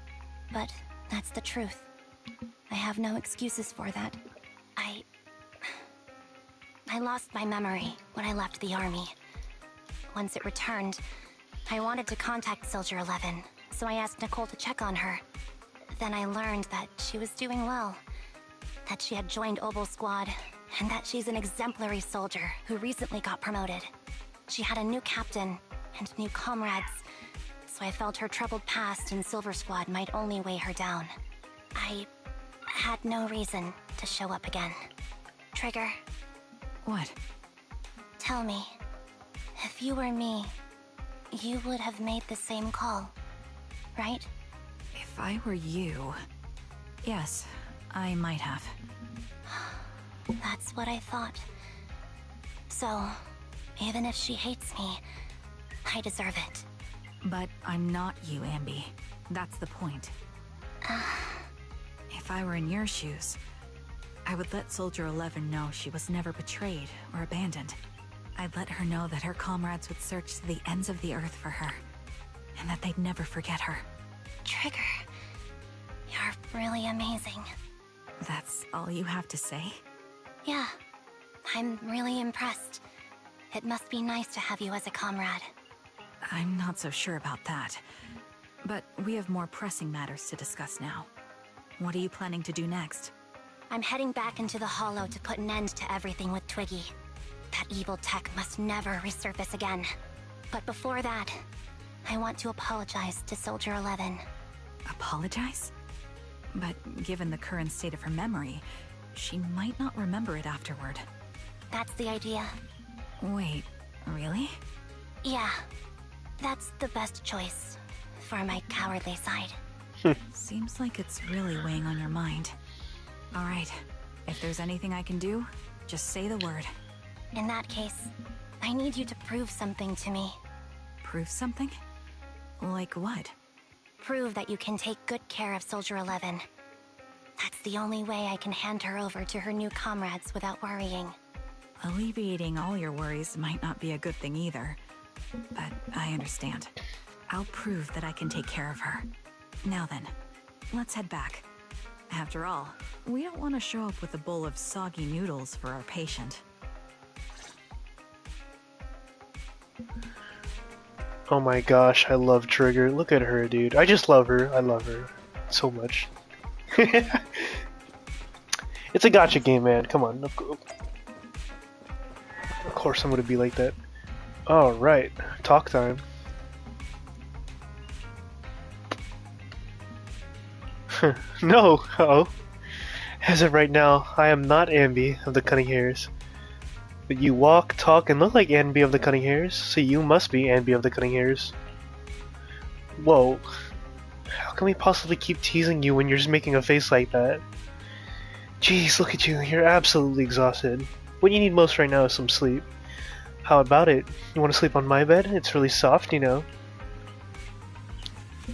But that's the truth. I have no excuses for that. I lost my memory when I left the army. Once it returned, I wanted to contact Soldier 11, so I asked Nicole to check on her. Then I learned that she was doing well, that she had joined Obel Squad, and that she's an exemplary soldier who recently got promoted. She had a new captain and new comrades, so I felt her troubled past in Silver Squad might only weigh her down. I had no reason to show up again. Trigger, What? tell me, if you were me, you would have made the same call, right? If I were you... Yes, I might have. That's what I thought. So, even if she hates me, I deserve it. But I'm not you, Ambi. That's the point. If I were in your shoes, I would let Soldier 11 know she was never betrayed or abandoned. I'd let her know that her comrades would search to the ends of the earth for her, and that they'd never forget her. Trigger, you're really amazing. That's all you have to say? Yeah, I'm really impressed. It must be nice to have you as a comrade. I'm not so sure about that. But we have more pressing matters to discuss now. What are you planning to do next? I'm heading back into the Hollow to put an end to everything with Twiggy. That evil tech must never resurface again. But before that, I want to apologize to Soldier 11. Apologize? But given the current state of her memory, she might not remember it afterward. That's the idea. Wait, really? Yeah, that's the best choice for my cowardly side. Seems like it's really weighing on your mind. All right, if there's anything I can do, just say the word. In that case, I need you to prove something to me. Prove something? Like what? Prove that you can take good care of Soldier 11. That's the only way I can hand her over to her new comrades without worrying. Alleviating all your worries might not be a good thing either. But I understand. I'll prove that I can take care of her. Now then, let's head back. After all, we don't want to show up with a bowl of soggy noodles for our patient. Oh my gosh, I love Trigger. Look at her, dude. I just love her. I love her so much. It's a gacha game, man. Come on. Of course I'm gonna be like that. Alright, talk time. No! Uh-oh. As of right now, I am not Ambi of the Cunning Hairs. But you walk, talk, and look like Ambi of the Cunning Hairs, so you must be Ambi of the Cunning Hairs. Whoa. How can we possibly keep teasing you when you're just making a face like that? Jeez, look at you. You're absolutely exhausted. What you need most right now is some sleep. How about it? You want to sleep on my bed? It's really soft, you know.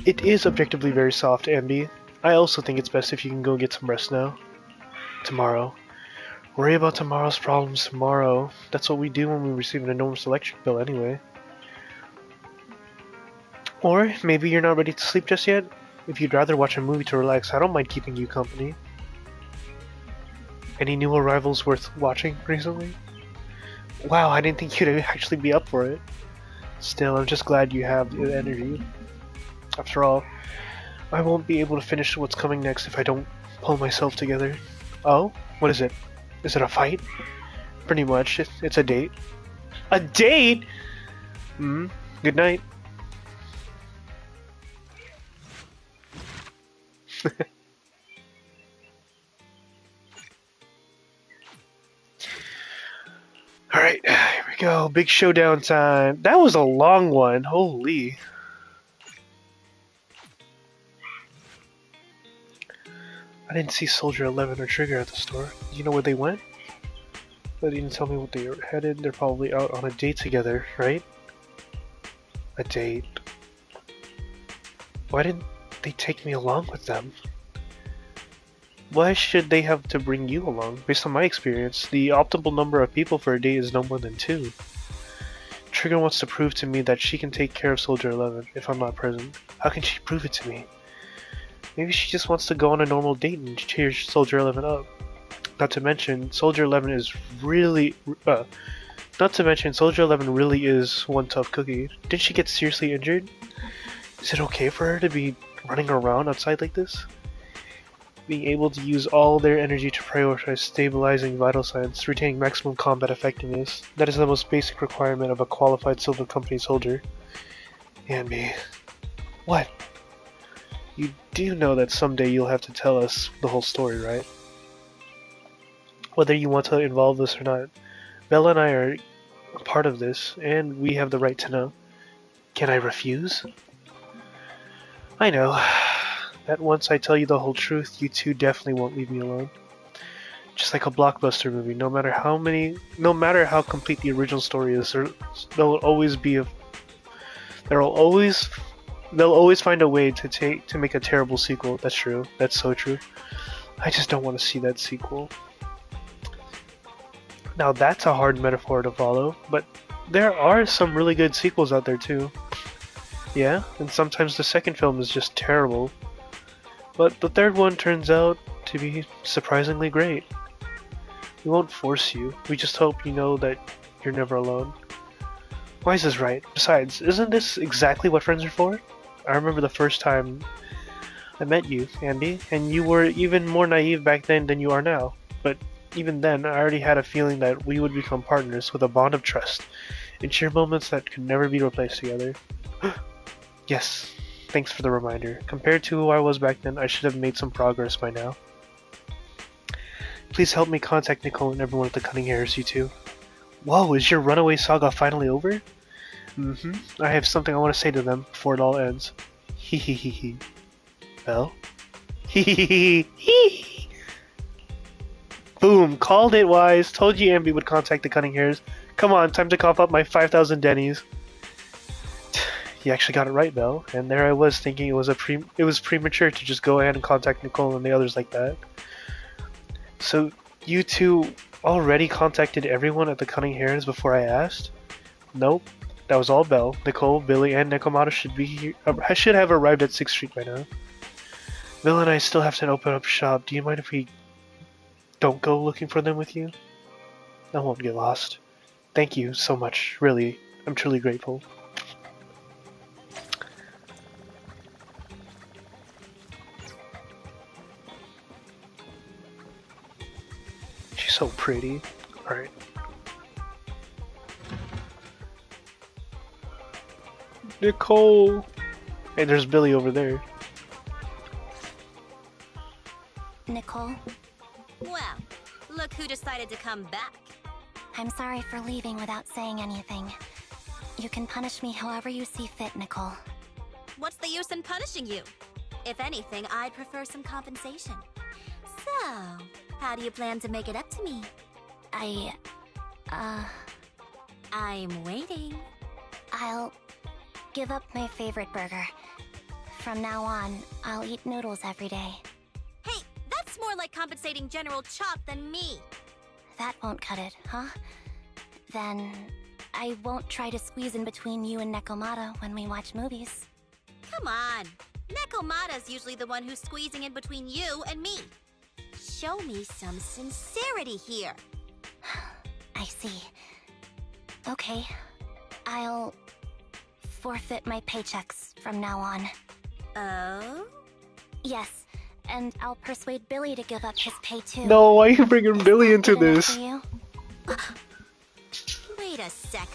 It is objectively very soft, Ambi. I also think it's best if you can go get some rest now. Tomorrow. Worry about tomorrow's problems tomorrow. That's what we do when we receive an enormous electric bill anyway. Or maybe you're not ready to sleep just yet? If you'd rather watch a movie to relax, I don't mind keeping you company. Any new arrivals worth watching recently? Wow, I didn't think you'd actually be up for it. Still, I'm just glad you have the energy. After all, I won't be able to finish what's coming next if I don't pull myself together. Oh? What is it? Is it a fight? Pretty much. It's a date. A date?! Good night. Alright, here we go. Big showdown time. That was a long one. Holy. I didn't see Soldier 11 or Trigger at the store. Do you know where they went? They didn't tell me what they were headed. They're probably out on a date together, right? A date. Why didn't they take me along with them? Why should they have to bring you along? Based on my experience, the optimal number of people for a date is no more than 2. Trigger wants to prove to me that she can take care of Soldier 11 if I'm not present. How can she prove it to me? Maybe she just wants to go on a normal date and cheer Soldier 11 up. Not to mention, Soldier 11 is really... not to mention, Soldier 11 really is one tough cookie. Did she get seriously injured? Is it okay for her to be running around outside like this? Being able to use all their energy to prioritize stabilizing vital signs, retaining maximum combat effectiveness. That is the most basic requirement of a qualified Silver Company soldier. And me. What? You do know that someday you'll have to tell us the whole story, right? Whether you want to involve us or not. Bella and I are a part of this, and we have the right to know. Can I refuse? I know that once I tell you the whole truth, you two definitely won't leave me alone. Just like a blockbuster movie, no matter how complete the original story is, they'll always find a way to make a terrible sequel. That's true. That's so true. I just don't want to see that sequel. Now that's a hard metaphor to follow, but there are some really good sequels out there too. Yeah, and sometimes the second film is just terrible. But the third one turns out to be surprisingly great. We won't force you, we just hope you know that you're never alone. Wise is right. Besides, isn't this exactly what friends are for? I remember the first time I met you, Andy, and you were even more naive back then than you are now. But even then, I already had a feeling that we would become partners with a bond of trust and share moments that could never be replaced together. Yes, thanks for the reminder. Compared to who I was back then, I should have made some progress by now. Please help me contact Nicole and everyone at the Cunning Hairs, you two. Whoa, is your runaway saga finally over? I have something I want to say to them before it all ends. Hee hee hee hee. Well? Hee hee hee hee. Boom, called it, Wise. Told you Ambi would contact the Cunning Hairs. Come on, time to cough up my 5,000 Denny's. You actually got it right, Belle. And there I was thinking it was premature to just go ahead and contact Nicole and the others like that. So you two already contacted everyone at the Cunning Hairs before I asked? Nope. That was all Belle. Nicole, Billy, and Nekomato should have arrived at 6th Street by now. Bill and I still have to open up shop. Do you mind if we don't go looking for them with you? I won't get lost. Thank you so much, really. I'm truly grateful. She's so pretty. Alright. Nicole! Hey, there's Billy over there. Nicole, Well, look who decided to come back. I'm sorry for leaving without saying anything. You can punish me however you see fit, Nicole. What's the use in punishing you? If anything, I'd prefer some compensation. So, how do you plan to make it up to me? I'm waiting. I'll give up my favorite burger. From now on, I'll eat noodles every day. Hey, that's more like compensating General Chop than me. That won't cut it, huh? Then I won't try to squeeze in between you and Nekomata when we watch movies. Come on. Nekomata's usually the one who's squeezing in between you and me. Show me some sincerity here. I see. Okay, I'll forfeit my paychecks from now on. Oh? Yes, and I'll persuade Billy to give up his pay too. No, why are you bringing Billy into Good enough this? for you? Wait a sec.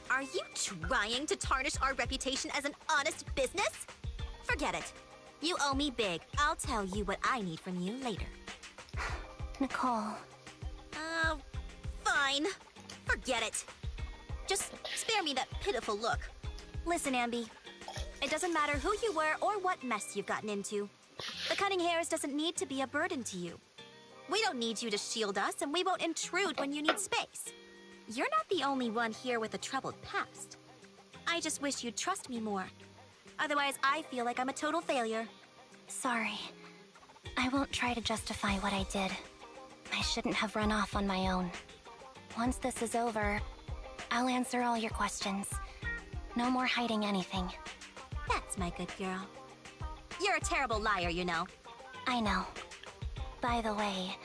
Are you trying to tarnish our reputation as an honest business? Forget it. You owe me big. I'll tell you what I need from you later. Nicole. Fine. Forget it. Just spare me that pitiful look. Listen, Ambi. It doesn't matter who you were or what mess you've gotten into. The cutting hairs doesn't need to be a burden to you. We don't need you to shield us, and we won't intrude when you need space. You're not the only one here with a troubled past. I just wish you'd trust me more. Otherwise, I feel like I'm a total failure. Sorry. I won't try to justify what I did. I shouldn't have run off on my own. Once this is over, I'll answer all your questions. No more hiding anything. That's my good girl. You're a terrible liar, you know. I know. By the way,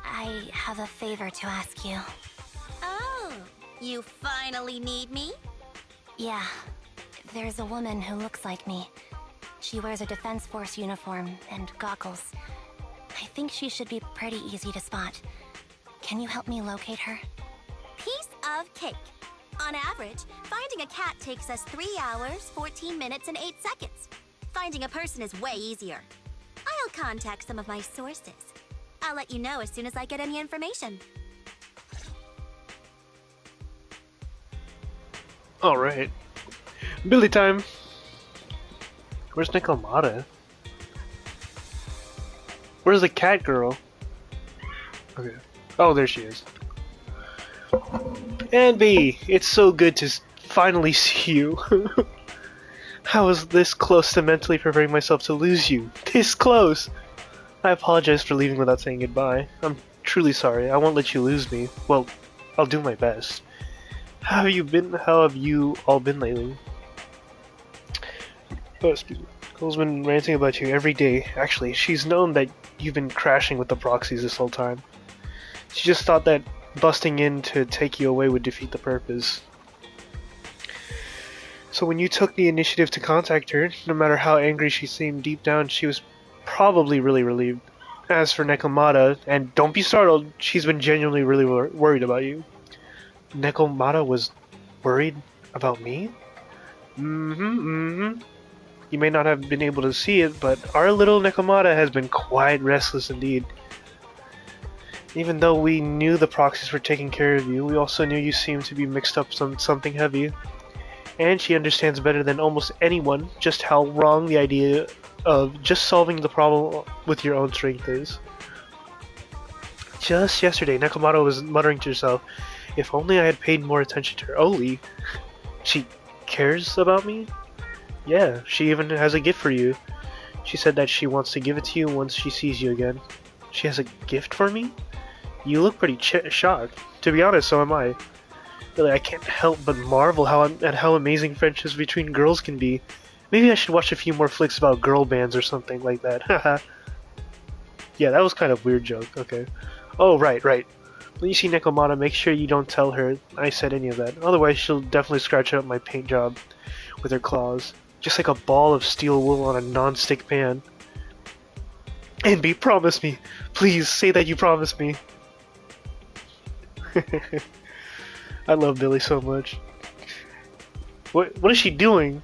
I have a favor to ask you. Oh, you finally need me? Yeah. There's a woman who looks like me. She wears a Defense Force uniform and goggles. I think she should be pretty easy to spot. Can you help me locate her? Piece of cake. On average, finding a cat takes us 3 hours, 14 minutes, and 8 seconds. Finding a person is way easier. I'll contact some of my sources. I'll let you know as soon as I get any information. Alright. Billy time! Where's Nekomata? Where's the cat girl? Okay. Oh, there she is. And B, it's so good to finally see you. I was this close to mentally preparing myself to lose you. This close! I apologize for leaving without saying goodbye. I'm truly sorry. I won't let you lose me. Well, I'll do my best. How have you been? How have you all been lately? Oh, excuse me. Nicole's been ranting about you every day. Actually, she's known that you've been crashing with the proxies this whole time. She just thought that busting in to take you away would defeat the purpose. So when you took the initiative to contact her, no matter how angry she seemed, deep down she was probably really relieved. As for Nekomata, and don't be startled, she's been genuinely really worried about you. Nekomata was worried about me? You may not have been able to see it, but our little Nekomata has been quite restless indeed. Even though we knew the proxies were taking care of you, we also knew you seemed to be mixed up in something heavy. And she understands better than almost anyone just how wrong the idea of just solving the problem with your own strength is. Just yesterday, Nekomata was muttering to herself, if only I had paid more attention to her. Oli, she cares about me? Yeah, she even has a gift for you. She said that she wants to give it to you once she sees you again. She has a gift for me? You look pretty shocked. To be honest, so am I. Really, I can't help but marvel at how amazing friendships between girls can be. Maybe I should watch a few more flicks about girl bands or something like that. Haha. Yeah, that was kind of a weird joke. Okay. Oh, right. When you see Nekomata, make sure you don't tell her I said any of that. Otherwise, she'll definitely scratch up my paint job with her claws. Just like a ball of steel wool on a non-stick pan. Envy, promise me. Please, say that you promise me. I love Billy so much. What is she doing?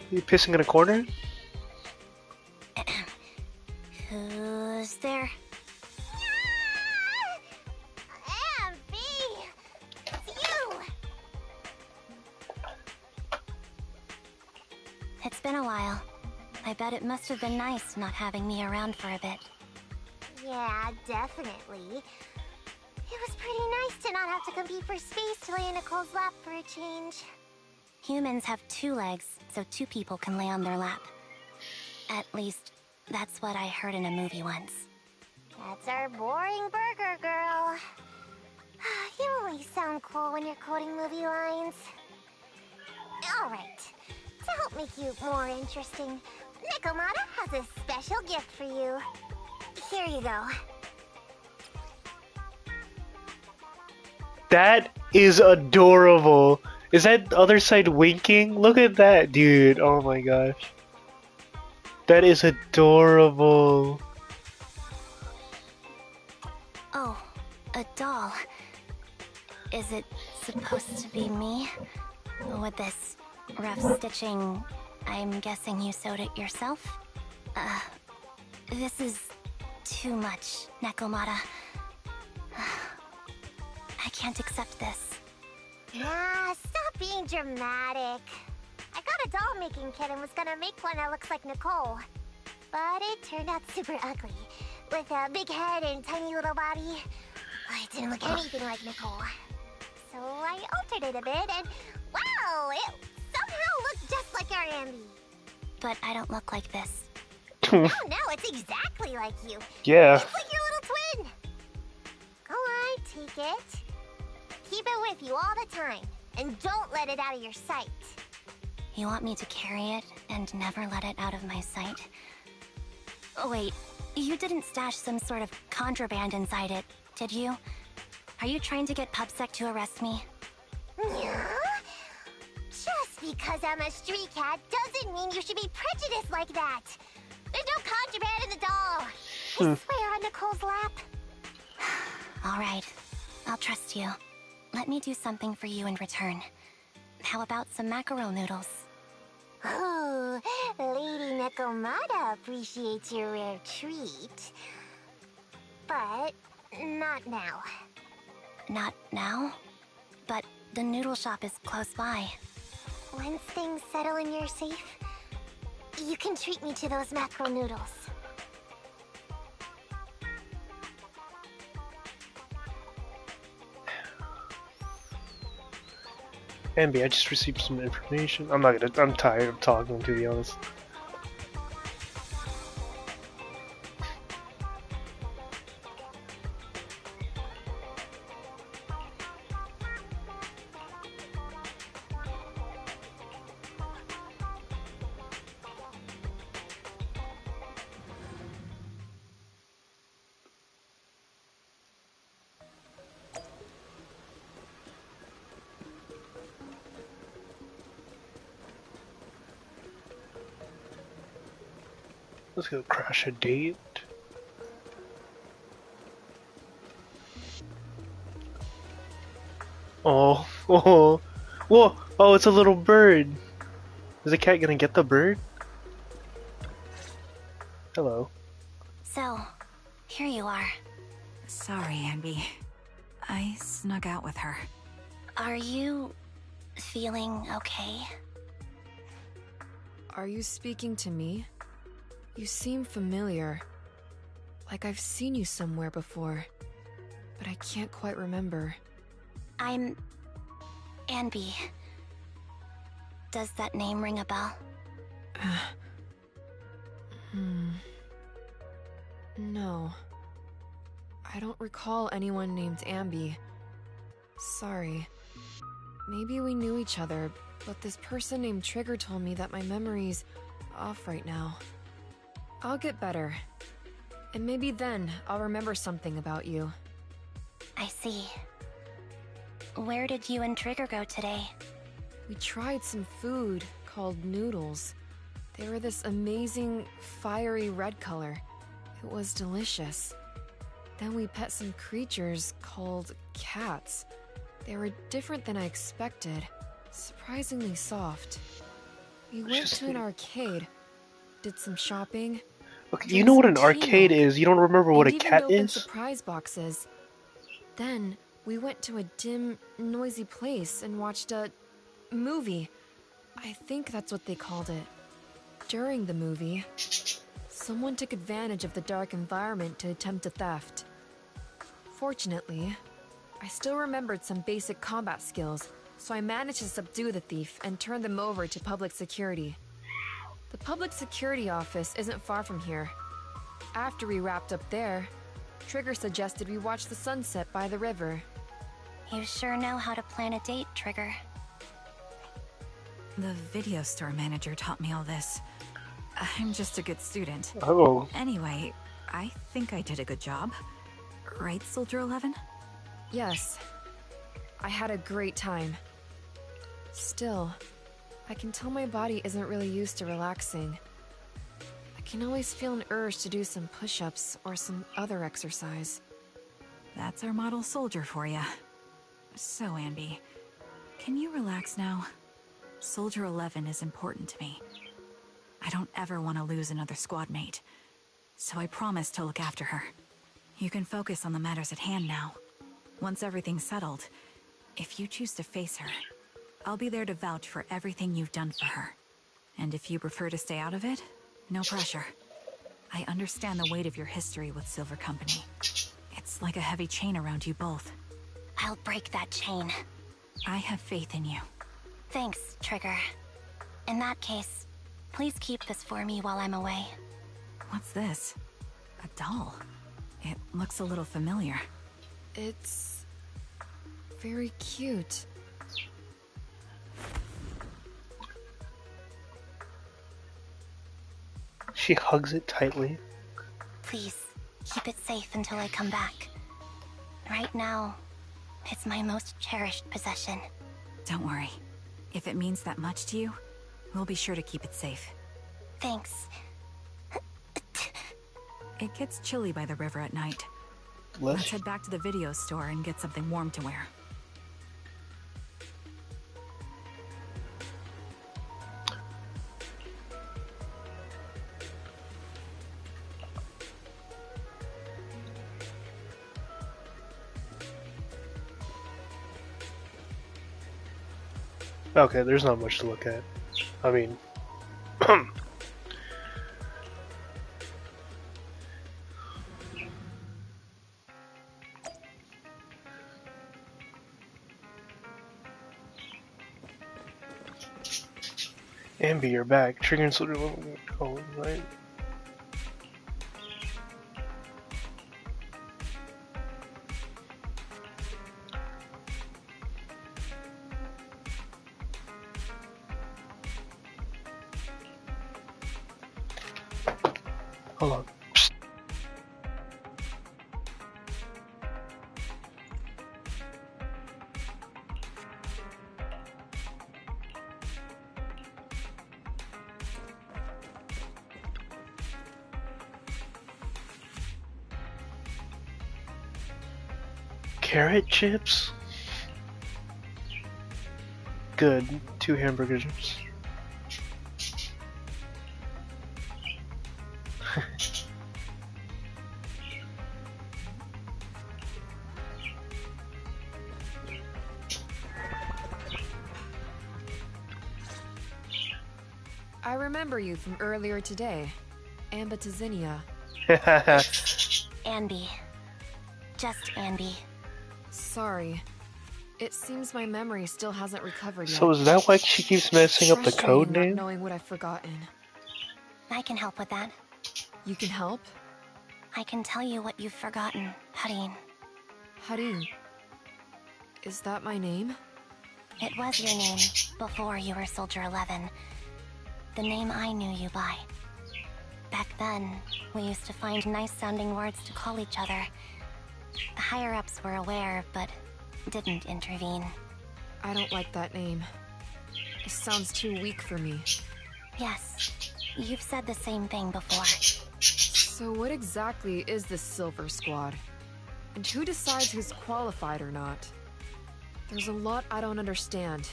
Are you pissing in a corner? Who's there? Ambi! It's you! It's been a while. I bet it must have been nice not having me around for a bit. Yeah, definitely. It was pretty nice to not have to compete for space to lay in Nicole's lap for a change. Humans have 2 legs, so 2 people can lay on their lap. At least, that's what I heard in a movie once. That's our boring burger girl. You always sound cool when you're quoting movie lines. Alright, to help make you more interesting, Nikomata has a special gift for you. Here you go. That is adorable. Is that other side winking? Look at that, dude. Oh my gosh. That is adorable. Oh, a doll. Is it supposed to be me? With this rough stitching, I'm guessing you sewed it yourself? This is too much, Nekomata. I can't accept this. Nah, stop being dramatic. I got a doll making kit and was gonna make one that looks like Nicole. But it turned out super ugly, with a big head and tiny little body. It didn't look anything like Nicole. So I altered it a bit and wow, it somehow looked just like our Andy. But I don't look like this. No, it's exactly like you. Yeah. It's like your little twin. Go on, take it. Keep it with you all the time, and don't let it out of your sight. You want me to carry it and never let it out of my sight? Oh, wait, you didn't stash some sort of contraband inside it, did you? Are you trying to get PubSec to arrest me? Yeah? Just because I'm a street cat doesn't mean you should be prejudiced like that. There's no contraband in the doll. I swear on Nicole's lap. All right, I'll trust you. Let me do something for you in return. How about some mackerel noodles? Oh, Lady Nekomata appreciates your rare treat. But not now. Not now? But the noodle shop is close by. Once things settle and you're safe, you can treat me to those mackerel noodles. Ambi, I just received some information. I'm tired of talking, to be honest. Let's go crash a date. Oh, oh, whoa! Oh, it's a little bird. Is the cat gonna get the bird? Hello. So, here you are. Sorry, Ambi. I snuck out with her. Are you feeling okay? Are you speaking to me? You seem familiar. Like I've seen you somewhere before. But I can't quite remember. I'm Anby. Does that name ring a bell? No. I don't recall anyone named Ambi. Sorry. Maybe we knew each other, but this person named Trigger told me that my memory's off right now. I'll get better. And maybe then I'll remember something about you. I see. Where did you and Trigger go today? We tried some food called noodles. They were this amazing, fiery red color. It was delicious. Then we pet some creatures called cats. They were different than I expected. Surprisingly soft. We went to an arcade, did some shopping. Okay, you know what an arcade is. You don't remember what a cat opened is? surprise boxes. Then we went to a dim, noisy place and watched a movie. I think that's what they called it. During the movie, someone took advantage of the dark environment to attempt a theft. Fortunately, I still remembered some basic combat skills, so I managed to subdue the thief and turn them over to public security. The public security office isn't far from here. After we wrapped up there, Trigger suggested we watch the sunset by the river. You sure know how to plan a date, Trigger. The video store manager taught me all this. I'm just a good student. Oh. Anyway, I think I did a good job. Right, Soldier 11? Yes. I had a great time. Still, I can tell my body isn't really used to relaxing. I can always feel an urge to do some push-ups or some other exercise. That's our model soldier for ya. So, Ambi, can you relax now? Soldier 11 is important to me. I don't ever want to lose another squad mate, so I promise to look after her. You can focus on the matters at hand now. Once everything's settled, if you choose to face her, I'll be there to vouch for everything you've done for her. And if you prefer to stay out of it, no pressure. I understand the weight of your history with Silver Company. It's like a heavy chain around you both. I'll break that chain. I have faith in you. Thanks, Trigger. In that case, please keep this for me while I'm away. What's this? A doll? It looks a little familiar. It's very cute. She hugs it tightly. Please, keep it safe until I come back. Right now, it's my most cherished possession. Don't worry. If it means that much to you, we'll be sure to keep it safe. Thanks. It gets chilly by the river at night. Let's head back to the video store and get something warm to wear. Okay, there's not much to look at. I mean... Ambi, you're back. Trigger and Soldier... Oh, right. Hold on. Psst. Carrot chips? Good. 2 hamburgers. I remember you from earlier today. Ambitizinia. Ambi. Just Ambi. Sorry. It seems my memory still hasn't recovered yet. So is that why she keeps messing up the code Frustrating name? not knowing what I've forgotten. I can help with that. You can help? I can tell you what you've forgotten, Harin. Harin. Is that my name? It was your name before you were Soldier 11. The name I knew you by. Back then, we used to find nice-sounding words to call each other. The higher-ups were aware, but didn't intervene. I don't like that name. It sounds too weak for me. Yes, you've said the same thing before. So what exactly is this Silver Squad? And who decides who's qualified or not? There's a lot I don't understand.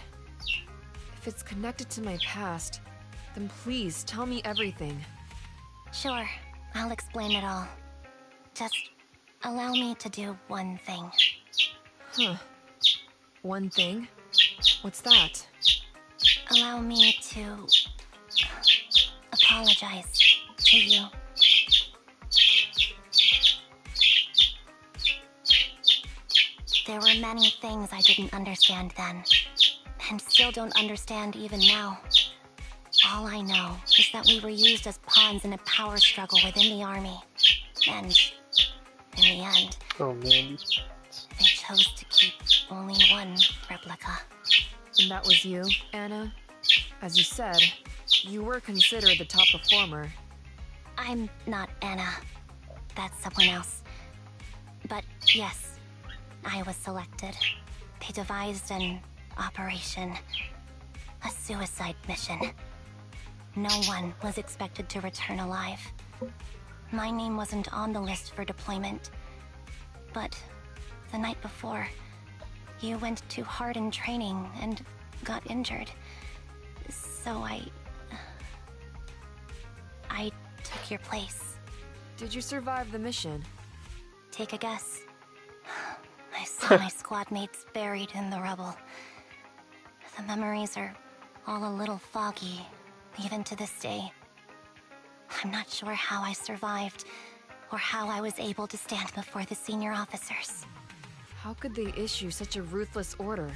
If it's connected to my past, then please tell me everything. Sure, I'll explain it all. Just allow me to do one thing. Huh. One thing? What's that? Allow me to apologize to you. There were many things I didn't understand then. and still don't understand even now. All I know is that we were used as pawns in a power struggle within the army. And in the end, Oh man, these they chose to keep only one replica. And that was you, Anna? As you said, you were considered the top performer. I'm not Anna. That's someone else. But yes, I was selected. They devised an operation. A suicide mission. No one was expected to return alive. My name wasn't on the list for deployment. But the night before, you went too hard in training and got injured. So I took your place. Did you survive the mission? Take a guess. I saw my squad mates buried in the rubble. The memories are all a little foggy, even to this day. I'm not sure how I survived, or how I was able to stand before the senior officers. How could they issue such a ruthless order?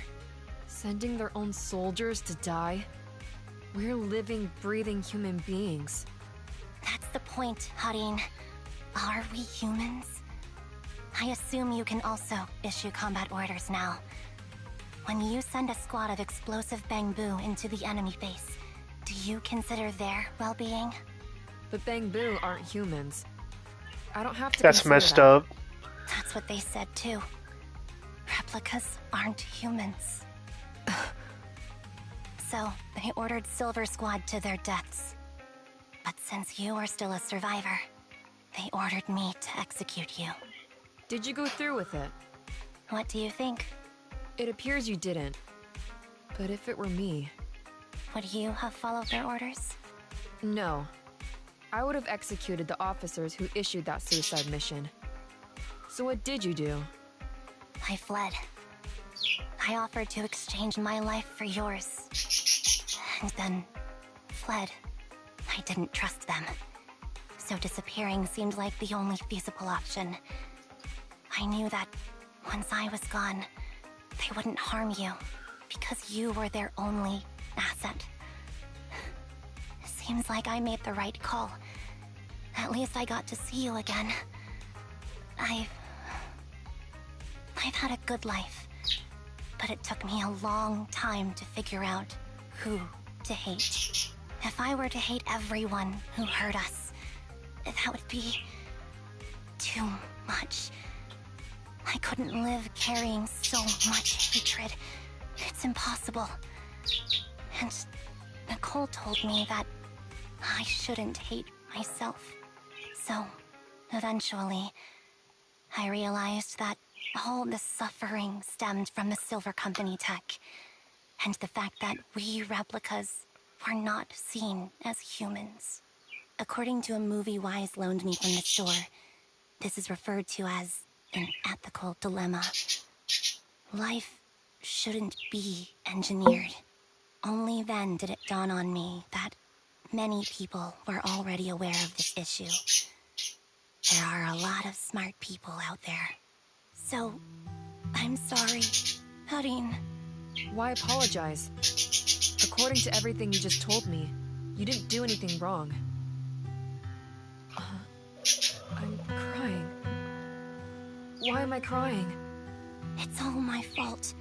Sending their own soldiers to die? We're living, breathing human beings. That's the point, Harin. Are we humans? I assume you can also issue combat orders now. When you send a squad of explosive Bangbu into the enemy base, do you consider their well-being? But Bangbu aren't humans. I don't have to That's consider messed that. up. That's what they said too. Replicas aren't humans. So, they ordered Silver Squad to their deaths. But since you are still a survivor, they ordered me to execute you. Did you go through with it? What do you think? It appears you didn't. But if it were me... Would you have followed their orders? No. I would have executed the officers who issued that suicide mission. So what did you do? I fled. I offered to exchange my life for yours. And then fled. I didn't trust them. So disappearing seemed like the only feasible option. I knew that once I was gone, they wouldn't harm you, because you were their only asset. Seems like I made the right call. At least I got to see you again. I've had a good life, but it took me a long time to figure out who to hate. If I were to hate everyone who hurt us, that would be too much. I couldn't live carrying so much hatred. It's impossible. And Nicole told me that I shouldn't hate myself. So, eventually, I realized that all the suffering stemmed from the Silver Company tech, and the fact that we replicas were not seen as humans. According to a movie Wise loaned me from the store, this is referred to as an ethical dilemma. Life shouldn't be engineered. Only then did it dawn on me that many people were already aware of this issue. There are a lot of smart people out there. So, I'm sorry, Harin. Why apologize? According to everything you just told me, you didn't do anything wrong. I'm crying. Why am I crying? It's all my fault.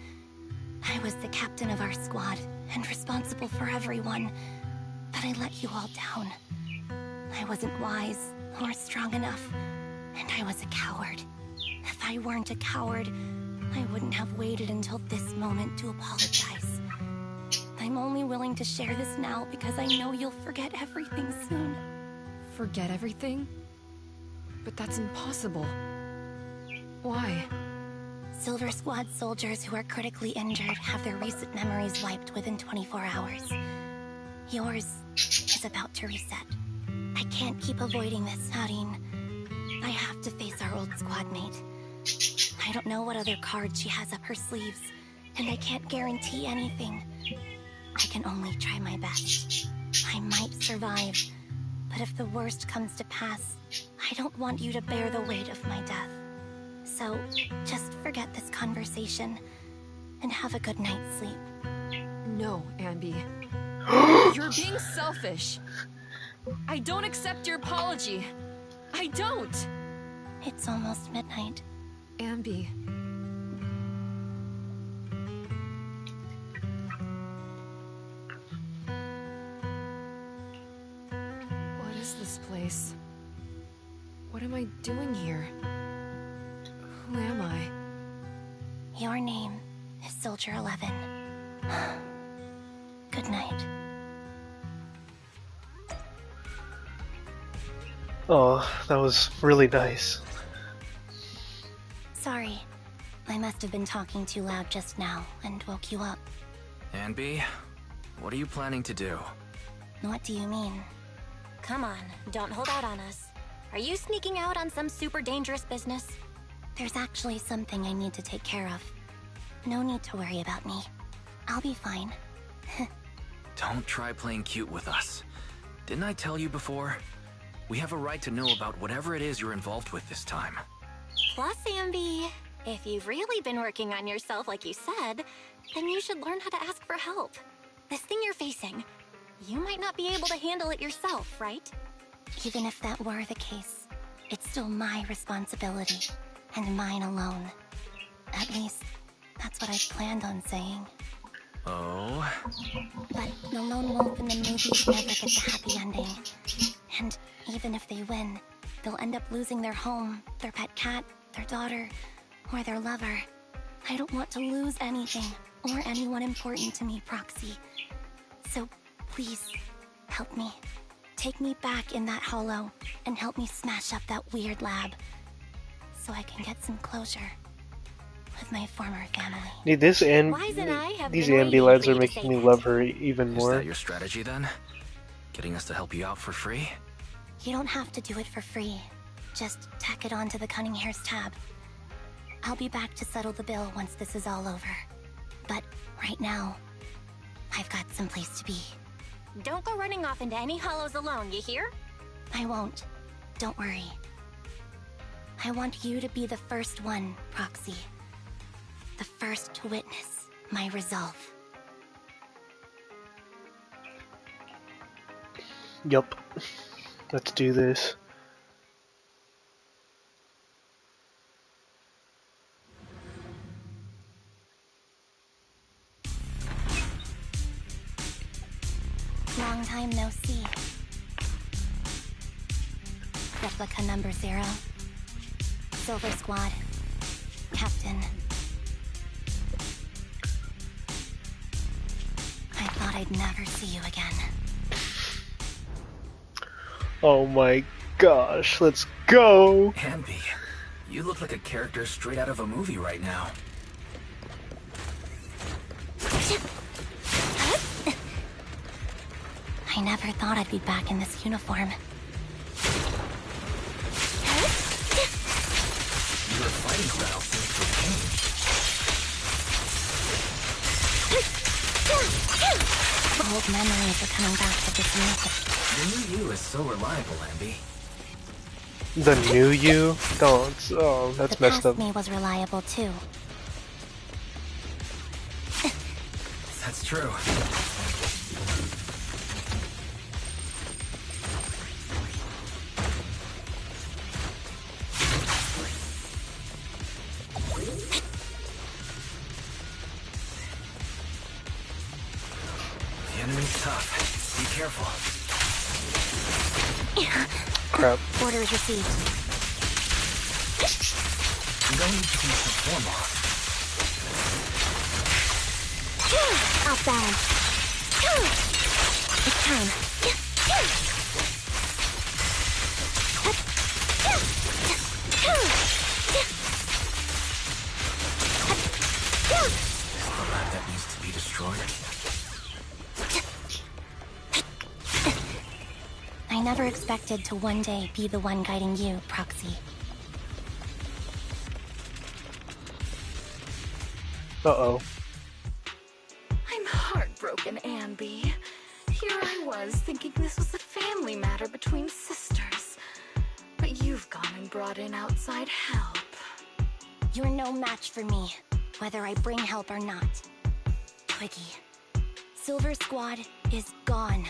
I was the captain of our squad and responsible for everyone, but I let you all down. I wasn't wise or strong enough, and I was a coward. If I weren't a coward, I wouldn't have waited until this moment to apologize. I'm only willing to share this now because I know you'll forget everything soon. Forget everything? But that's impossible. Why? Silver Squad soldiers who are critically injured have their recent memories wiped within 24 hours. Yours is about to reset. I can't keep avoiding this, Harin. I have to face our old squad mate. I don't know what other cards she has up her sleeves, and I can't guarantee anything. I can only try my best. I might survive, but if the worst comes to pass, I don't want you to bear the weight of my death. So, just forget this conversation, and have a good night's sleep. No, Ambi. You're being selfish. I don't accept your apology. I don't. It's almost midnight. Ambi. What is this place? What am I doing here? Who am I? Your name is Soldier 11. Good night. Oh, that was really nice. Sorry. I must have been talking too loud just now and woke you up. Anby, what are you planning to do? What do you mean? Come on, don't hold out on us. Are you sneaking out on some super dangerous business? There's actually something I need to take care of. No need to worry about me. I'll be fine. Don't try playing cute with us. Didn't I tell you before? We have a right to know about whatever it is you're involved with this time. Plus, Amby, if you've really been working on yourself like you said, then you should learn how to ask for help. This thing you're facing, you might not be able to handle it yourself, right? Even if that were the case, it's still my responsibility, and mine alone. At least, that's what I planned on saying. Oh? But the lone wolf in the movies never gets a happy ending. And even if they win, they'll end up losing their home, their pet cat, their daughter, or their lover. I don't want to lose anything, or anyone important to me, Proxy. So, please, help me. Take me back in that hollow, and help me smash up that weird lab. So I can get some closure with my former family. Dude, these Wise and I have these been Ambi waiting lads for are you to making say me that. love her even Is more. that your strategy then? Getting us to help you out for free? You don't have to do it for free. Just tack it onto the Cunning Hair's tab. I'll be back to settle the bill once this is all over. But right now, I've got someplace to be. Don't go running off into any hollows alone, you hear? I won't. Don't worry. I want you to be the first one, Proxy. The first to witness my resolve. Yup. Let's do this. Long time no see. Replica number 0. Silver Squad. Captain. I thought I'd never see you again. Oh my gosh, let's go! Amby, you look like a character straight out of a movie right now. I never thought I'd be back in this uniform. Your fighting style seems to have changed. Old memories are coming back to this music. The new you is so reliable, Amby. The new you? Don't. Oh, that's The messed past up. me was reliable too. That's true. The enemy's tough. Be careful. Crap. Orders received. I'm going to need some form off. Outbound. It's time. Is the lab that needs to be destroyed? I never expected to one day be the one guiding you, Proxy. Uh-oh. I'm heartbroken, Amby. Here I was thinking this was a family matter between sisters. But you've gone and brought in outside help. You're no match for me, whether I bring help or not. Twiggy. Silver Squad is gone.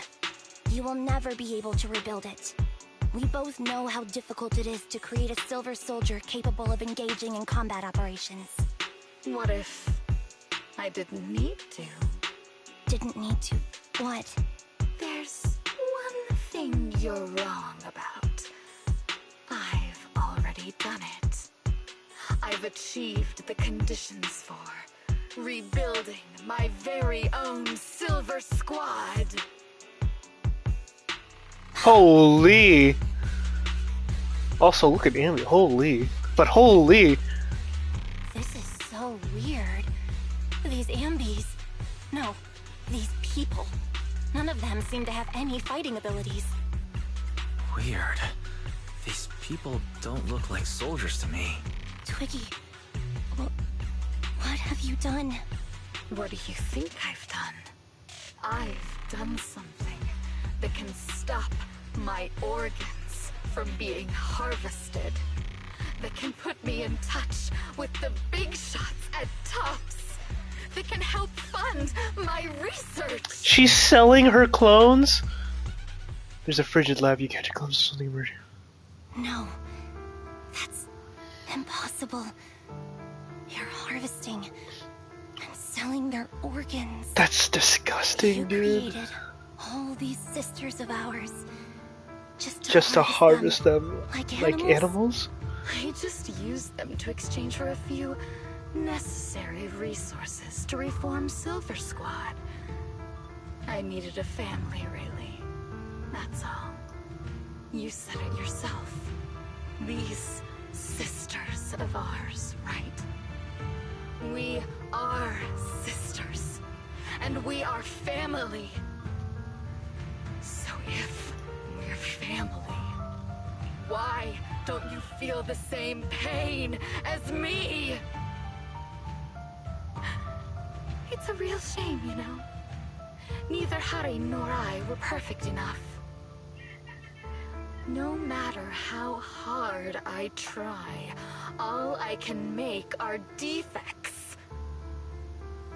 You will never be able to rebuild it. We both know how difficult it is to create a Silver Soldier capable of engaging in combat operations. What if I didn't need to? Didn't need to. What? There's one thing you're wrong about. I've already done it. I've achieved the conditions for rebuilding my very own Silver Squad. Holy! Also, look at Amy. Holy. But holy! This is so weird. These Ambies... No, these people. None of them seem to have any fighting abilities. Weird. These people don't look like soldiers to me. Twiggy, what have you done? What do you think I've done? I've done something that can stop my organs from being harvested. That can put me in touch with the big shots at Tops. That can help fund my research. She's selling her clones? There's a frigid lab. You catch a clone something murder. No, that's impossible. You're harvesting and selling their organs. That's disgusting, You dude. created all these sisters of ours Just to harvest them like like animals? I just used them to exchange for a few necessary resources to reform Silver Squad. I needed a family, really. That's all. You said it yourself. These sisters of ours, right? We are sisters. And we are family. So if we're family, why don't you feel the same pain as me? It's a real shame, you know. Neither Harry nor I were perfect enough. No matter how hard I try, all I can make are defects.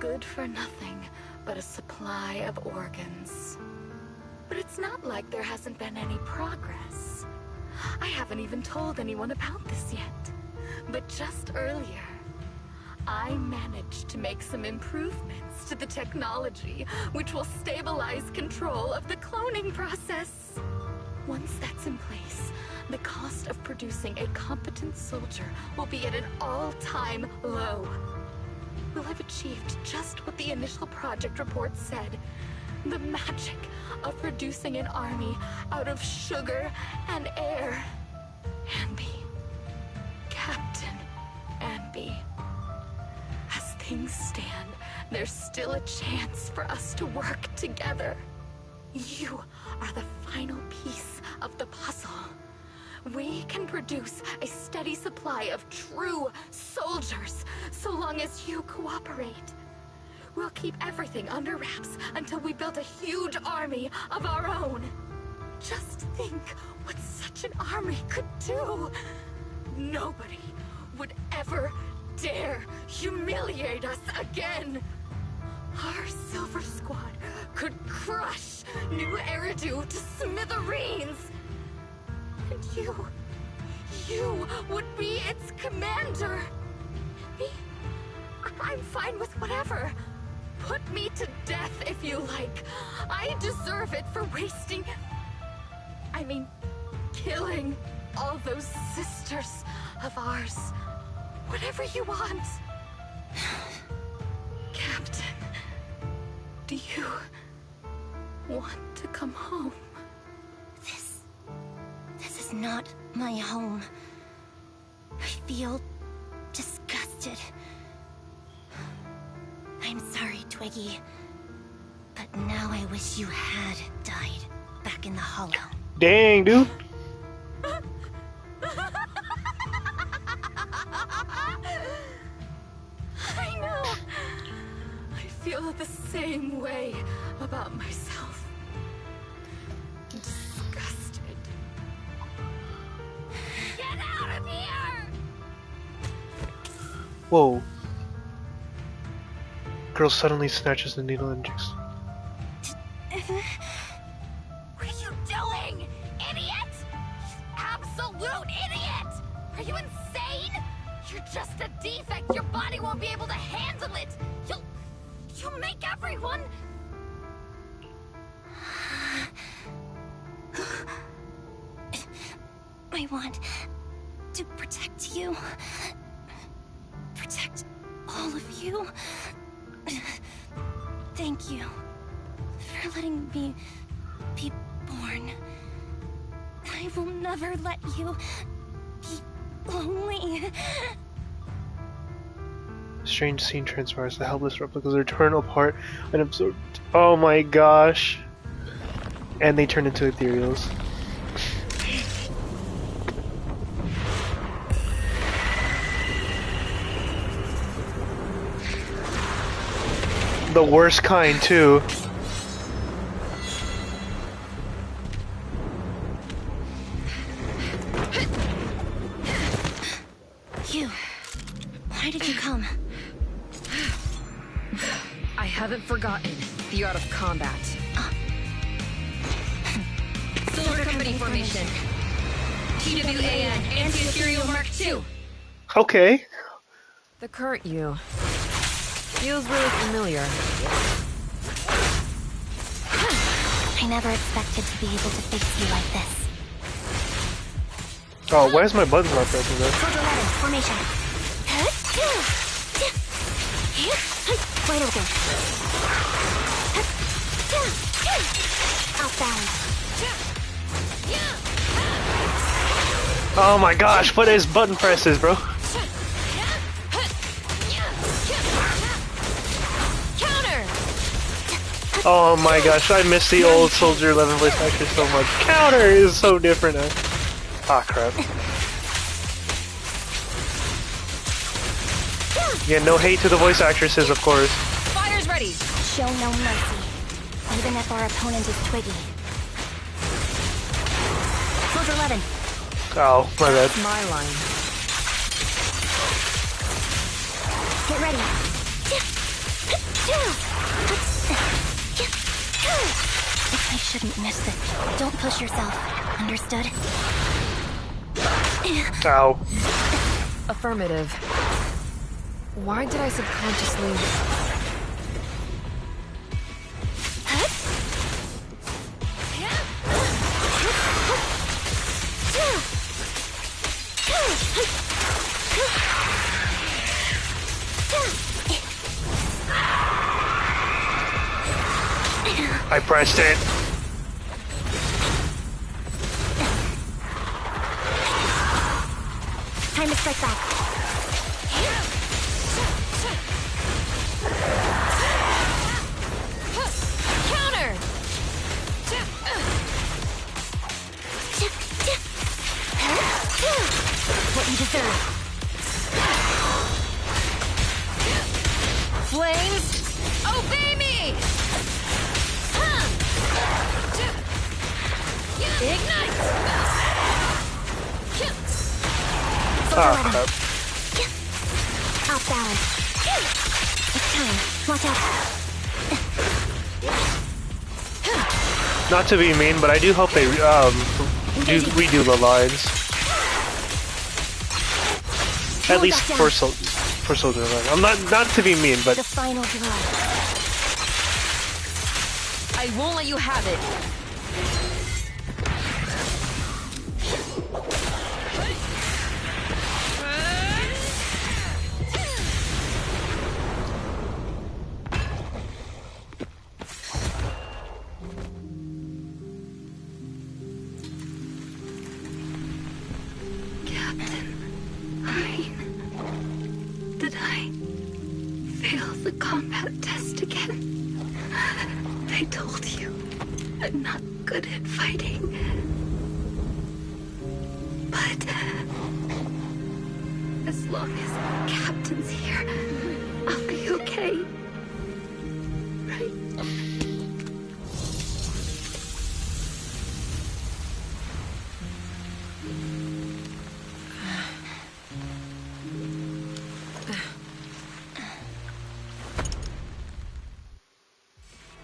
Good for nothing but a supply of organs. But it's not like there hasn't been any progress. I haven't even told anyone about this yet. But just earlier, I managed to make some improvements to the technology, which will stabilize control of the cloning process. Once that's in place, the cost of producing a competent soldier will be at an all-time low. We'll have achieved just what the initial project report said. The magic of producing an army out of sugar and air. Ambi. Captain Ambi. As things stand, there's still a chance for us to work together. You are the final piece of the puzzle. We can produce a steady supply of true soldiers, so long as you cooperate. We'll keep everything under wraps until we build a huge army of our own. Just think what such an army could do. Nobody would ever dare humiliate us again. Our Silver Squad could crush New Eridu to smithereens. And you would be its commander. Me? I'm fine with whatever. Put me to death if you like. I deserve it for killing all those sisters of ours. Whatever you want. Captain, do you want to come home? This is not my home. I feel disgusted. I'm sorry, Twiggy. But now I wish you had died back in the Hollow. Dang, dude. I know. I feel the same way about myself. Disgusted. Get out of here! Whoa. Girl suddenly snatches the needle and injects. What are you doing, idiot? Absolute idiot! Are you insane? You're just a defect. Your body won't be able to handle it. You'll make everyone. I want to protect you. Protect all of you. Thank you for letting me be born. I will never let you be lonely. Strange scene transpires. The helpless replicas return apart and absorbed. Oh my gosh. And they turn into ethereals. The worst kind, too. You. Why did you come? I haven't forgotten the art of combat. Silver Company formation. TWAN, Anti-Ethereal Mark II. Okay. The current you feels really familiar. I never expected to be able to face you like this. Oh, why is my buttons not pressing though? Soldier 11, formation. Wait over. Off balance. Oh my gosh, what is button presses, bro? Counter! Oh my gosh, I miss the old Soldier 11 voice actor so much. Counter is so different now. Ah, crap. Yeah, no hate to the voice actresses, of course. Fire's ready! Show no mercy, even if our opponent is Twiggy. Soldier 11. Oh, my bad. My line. Get ready. I shouldn't miss this. Don't push yourself. Understood? Ow. Affirmative. Why did I subconsciously... I pressed it. Time to strike back. Counter! What you deserve. Flames, obey me! Ignite! Ah, crap. Off balance. It's time. Watch out. Not to be mean, but I do hope they redo the lines. At least for Soldier 11. I'm not to be mean, but The final blow. I won't let you have it. Did I fail the combat test again? I told you I'm not good at fighting. But as long as Captain's here, I'll be okay. Right?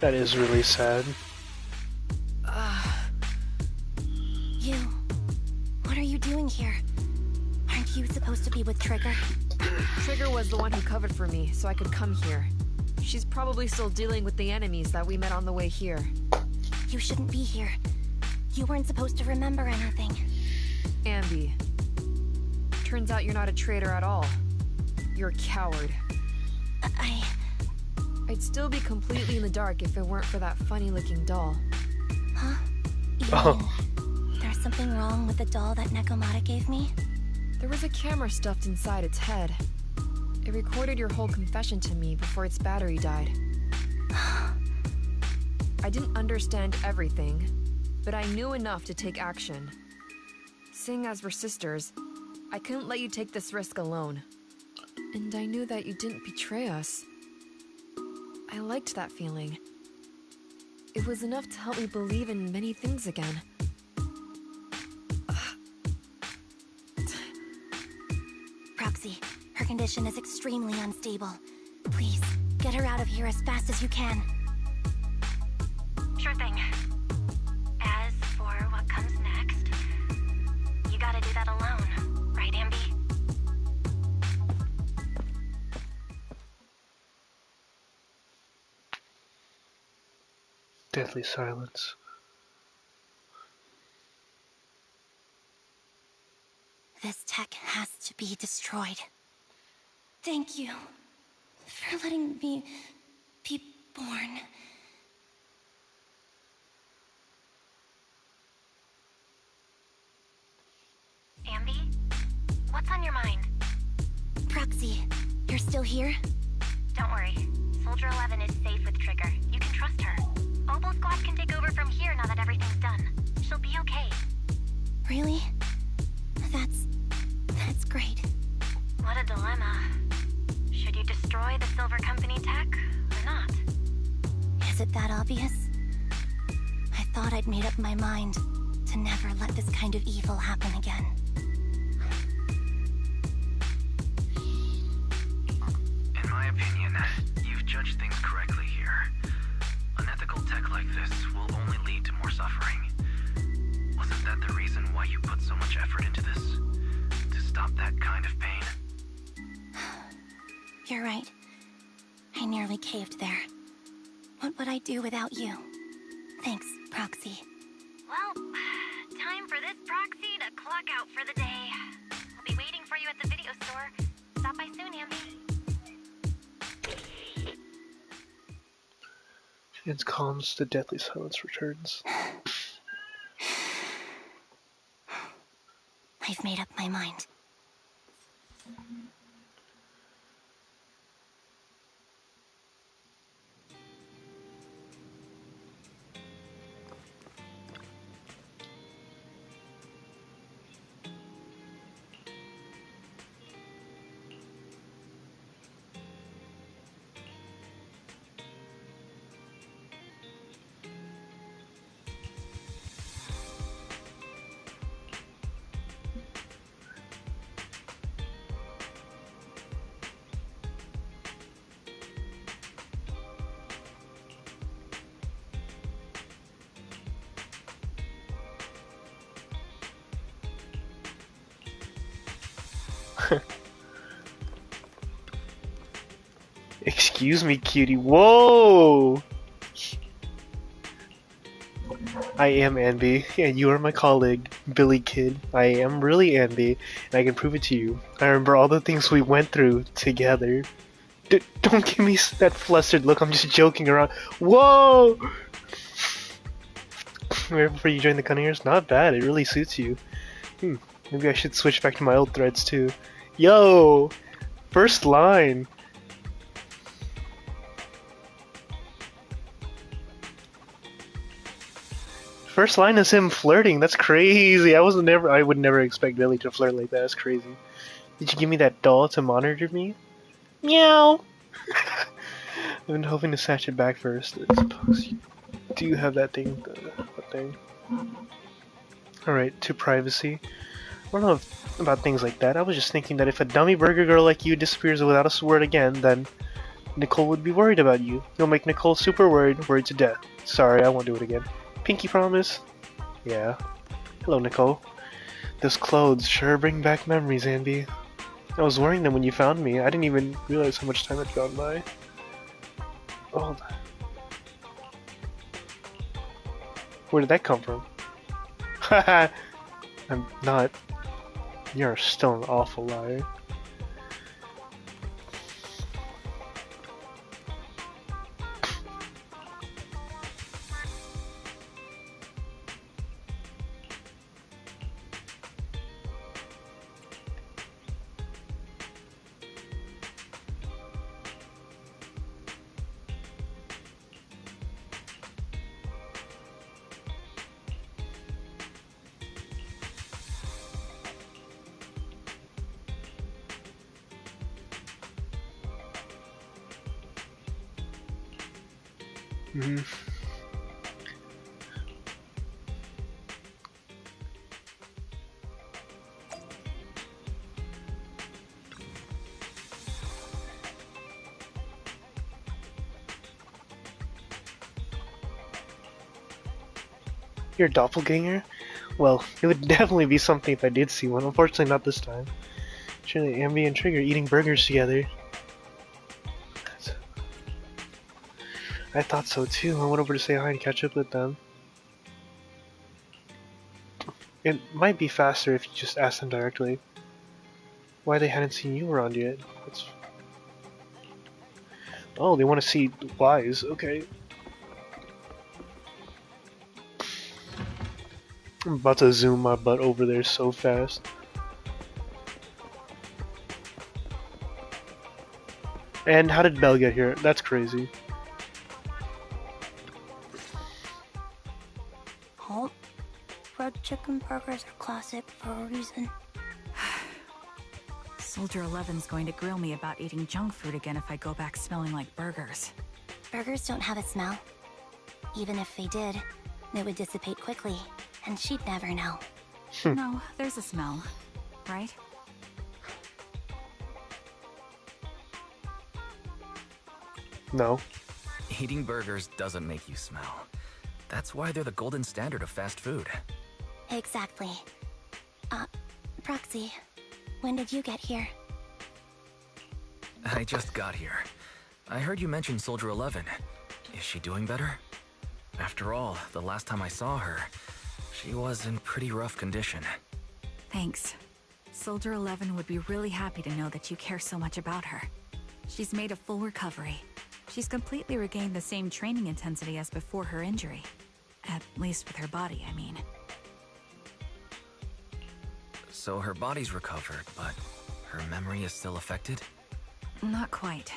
that is really sad. doing here? Aren't you supposed to be with Trigger? Trigger was the one who covered for me, so I could come here. She's probably still dealing with the enemies that we met on the way here. You shouldn't be here. You weren't supposed to remember anything. Ambi. Turns out you're not a traitor at all. You're a coward. I'd still be completely in the dark if it weren't for that funny-looking doll. Huh? You Oh. mean there's something wrong with the doll that Nekomata gave me? There was a camera stuffed inside its head. It recorded your whole confession to me before its battery died. I didn't understand everything, but I knew enough to take action. Seeing as we're sisters, I couldn't let you take this risk alone. And I knew that you didn't betray us. I liked that feeling. It was enough to help me believe in many things again. Proxy, her condition is extremely unstable. Please, get her out of here as fast as you can. Sure thing. As for what comes next, you gotta do that alone, right, Ambi? Deathly silence. This tech has to be destroyed. Thank you for letting me be born. Ambi? What's on your mind? Proxy, you're still here? Don't worry. Soldier 11 is safe with Trigger. You can trust her. Obo Squad can take over from here now that everything's done. She'll be okay. Really? That's great. What a dilemma. Should you destroy the Silver Company tech, or not? Is it that obvious? I thought I'd made up my mind to never let this kind of evil happen again. In my opinion, you've judged things correctly here. Unethical tech like this will only lead to more suffering. Wasn't that the reason why you put so much effort into this? To stop that kind of pain? You're right. I nearly caved there. What would I do without you? Thanks, Proxy. Well, time for this proxy to clock out for the day. I'll be waiting for you at the video store. Stop by soon, Ambi. Ends calms, the deathly silence returns. I've made up my mind. Excuse me, cutie. Whoa! I am Anby, and you are my colleague, Billy Kid. I am really Anby, and I can prove it to you. I remember all the things we went through together. Don't give me that flustered look, I'm just joking around. Whoa! Before you join the Cunninghers? Not bad, it really suits you. Maybe I should switch back to my old threads too. Yo! First line! First line is him flirting. That's crazy. I would never expect Billy to flirt like that. That's crazy. Did you give me that doll to monitor me? Meow. I've been hoping to snatch it back first. I suppose you do have that thing. That thing. Alright, to privacy. I don't know about things like that. I was just thinking that if a dummy burger girl like you disappears without a word again, then Nicole would be worried about you. You'll make Nicole super worried to death. Sorry, I won't do it again. Pinky promise? Yeah. Hello, Nicole. Those clothes sure bring back memories, Andy. I was wearing them when you found me. I didn't even realize how much time had gone by. Oh, where did that come from? Haha, I'm not. You're still an awful liar. Mm-hmm. You're a doppelganger? Well, it would definitely be something if I did see one. Unfortunately, not this time. Surely Ambi and Trigger eating burgers together. I thought so too. I went over to say hi and catch up with them. It might be faster if you just ask them directly. Why they hadn't seen you around yet. Oh, they want to see Wise. Okay. I'm about to zoom my butt over there so fast. And how did Belle get here? That's crazy. Oh, fried chicken burgers are classic for a reason. Soldier 11's going to grill me about eating junk food again if I go back smelling like burgers. Burgers don't have a smell. Even if they did, they would dissipate quickly, and she'd never know. No, there's a smell, right? No. Eating burgers doesn't make you smell. That's why they're the golden standard of fast food. Exactly. Proxy, when did you get here? I just got here. I heard you mention Soldier 11. Is she doing better? After all, the last time I saw her, she was in pretty rough condition. Thanks. Soldier 11 would be really happy to know that you care so much about her. She's made a full recovery. She's completely regained the same training intensity as before her injury. At least with her body, I mean. So her body's recovered, but her memory is still affected? Not quite.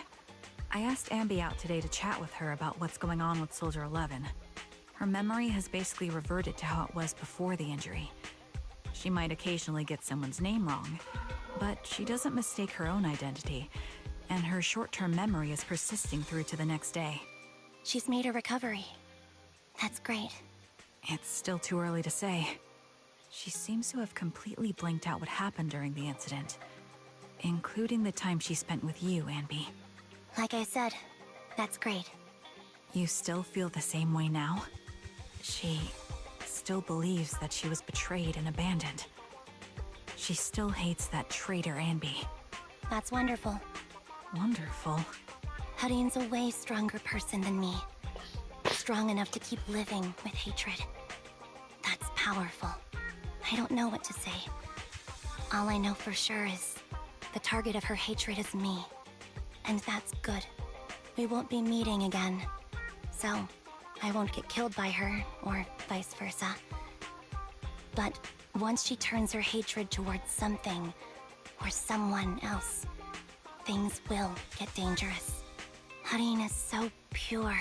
I asked Ambi out today to chat with her about what's going on with Soldier 11. Her memory has basically reverted to how it was before the injury. She might occasionally get someone's name wrong, but she doesn't mistake her own identity, and her short-term memory is persisting through to the next day. She's made a recovery. That's great. It's still too early to say. She seems to have completely blanked out what happened during the incident, including the time she spent with you, Anby. Like I said, that's great. You still feel the same way now? She still believes that she was betrayed and abandoned. She still hates that traitor Anby. That's wonderful. Wonderful. Hudeen's a way stronger person than me. Strong enough to keep living with hatred. That's powerful. I don't know what to say. All I know for sure is the target of her hatred is me. And that's good. We won't be meeting again. So, I won't get killed by her, or vice versa. But once she turns her hatred towards something, or someone else, things will get dangerous. Hudeen is so pure.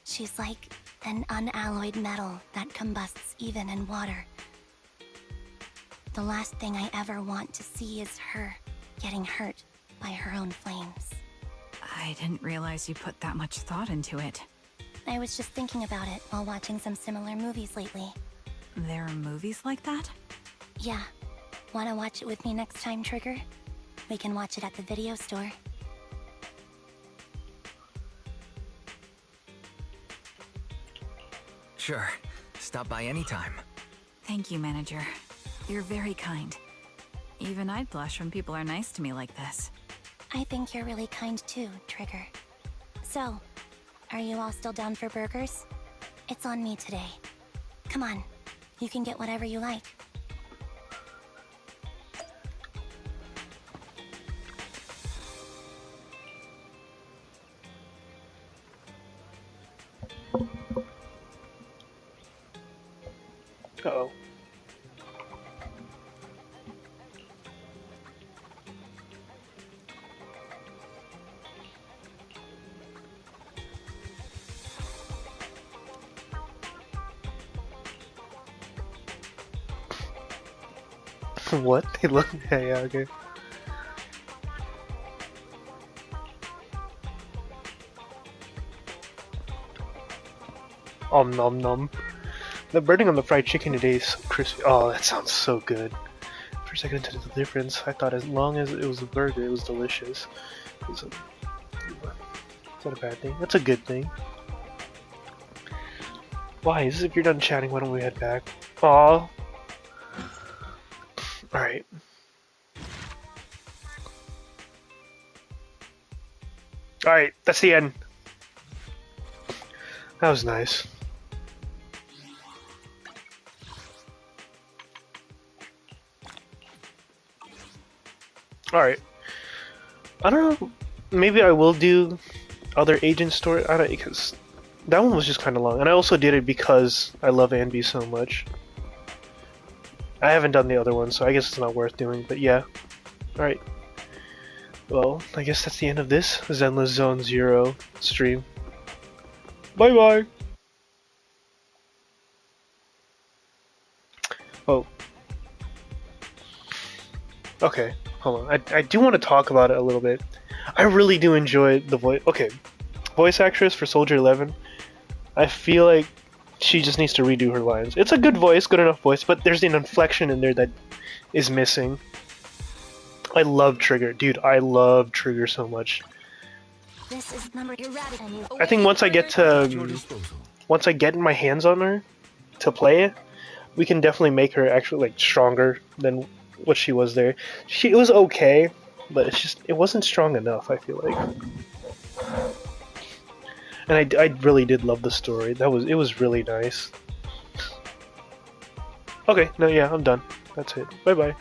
She's like an unalloyed metal that combusts even in water. The last thing I ever want to see is her getting hurt by her own flames. I didn't realize you put that much thought into it. I was just thinking about it while watching some similar movies lately. There are movies like that? Yeah. Wanna watch it with me next time, Trigger? We can watch it at the video store. Sure. Stop by anytime. Thank you, Manager. You're very kind. Even I'd blush when people are nice to me like this. I think you're really kind too, Trigger. So, are you all still down for burgers? It's on me today. Come on, you can get whatever you like. Uh-oh. What? They look. Yeah, yeah, okay. Nom nom. The burning on the fried chicken today is so crispy. Oh, that sounds so good. For a second, I didn't tell the difference. I thought as long as it was a burger, it was delicious. It's not a bad thing. That's a good thing. Why? Is this if you're done chatting, why don't we head back? Aw. Alright. Alright, that's the end. That was nice. Alright. I don't know. Maybe I will do other agent story. I don't, because that one was just kind of long. And I also did it because I love Anby so much. I haven't done the other one, so I guess it's not worth doing, but yeah. Alright. Well, I guess that's the end of this Zenless Zone Zero stream. Bye bye! Oh. Okay, hold on. I do want to talk about it a little bit. I really do enjoy the voice. Okay, voice actress for Soldier 11. I feel like she just needs to redo her lines. It's a good voice, good enough voice, but there's an inflection in there that is missing. I love Trigger. Dude, I love Trigger so much. This is number erratic. I think once I get to... once I get my hands on her to play it, we can definitely make her actually like stronger than what she was there. It was okay, but it's just it wasn't strong enough, I feel like. And I really did love the story. It was really nice. Okay, no, yeah, I'm done. That's it. Bye bye.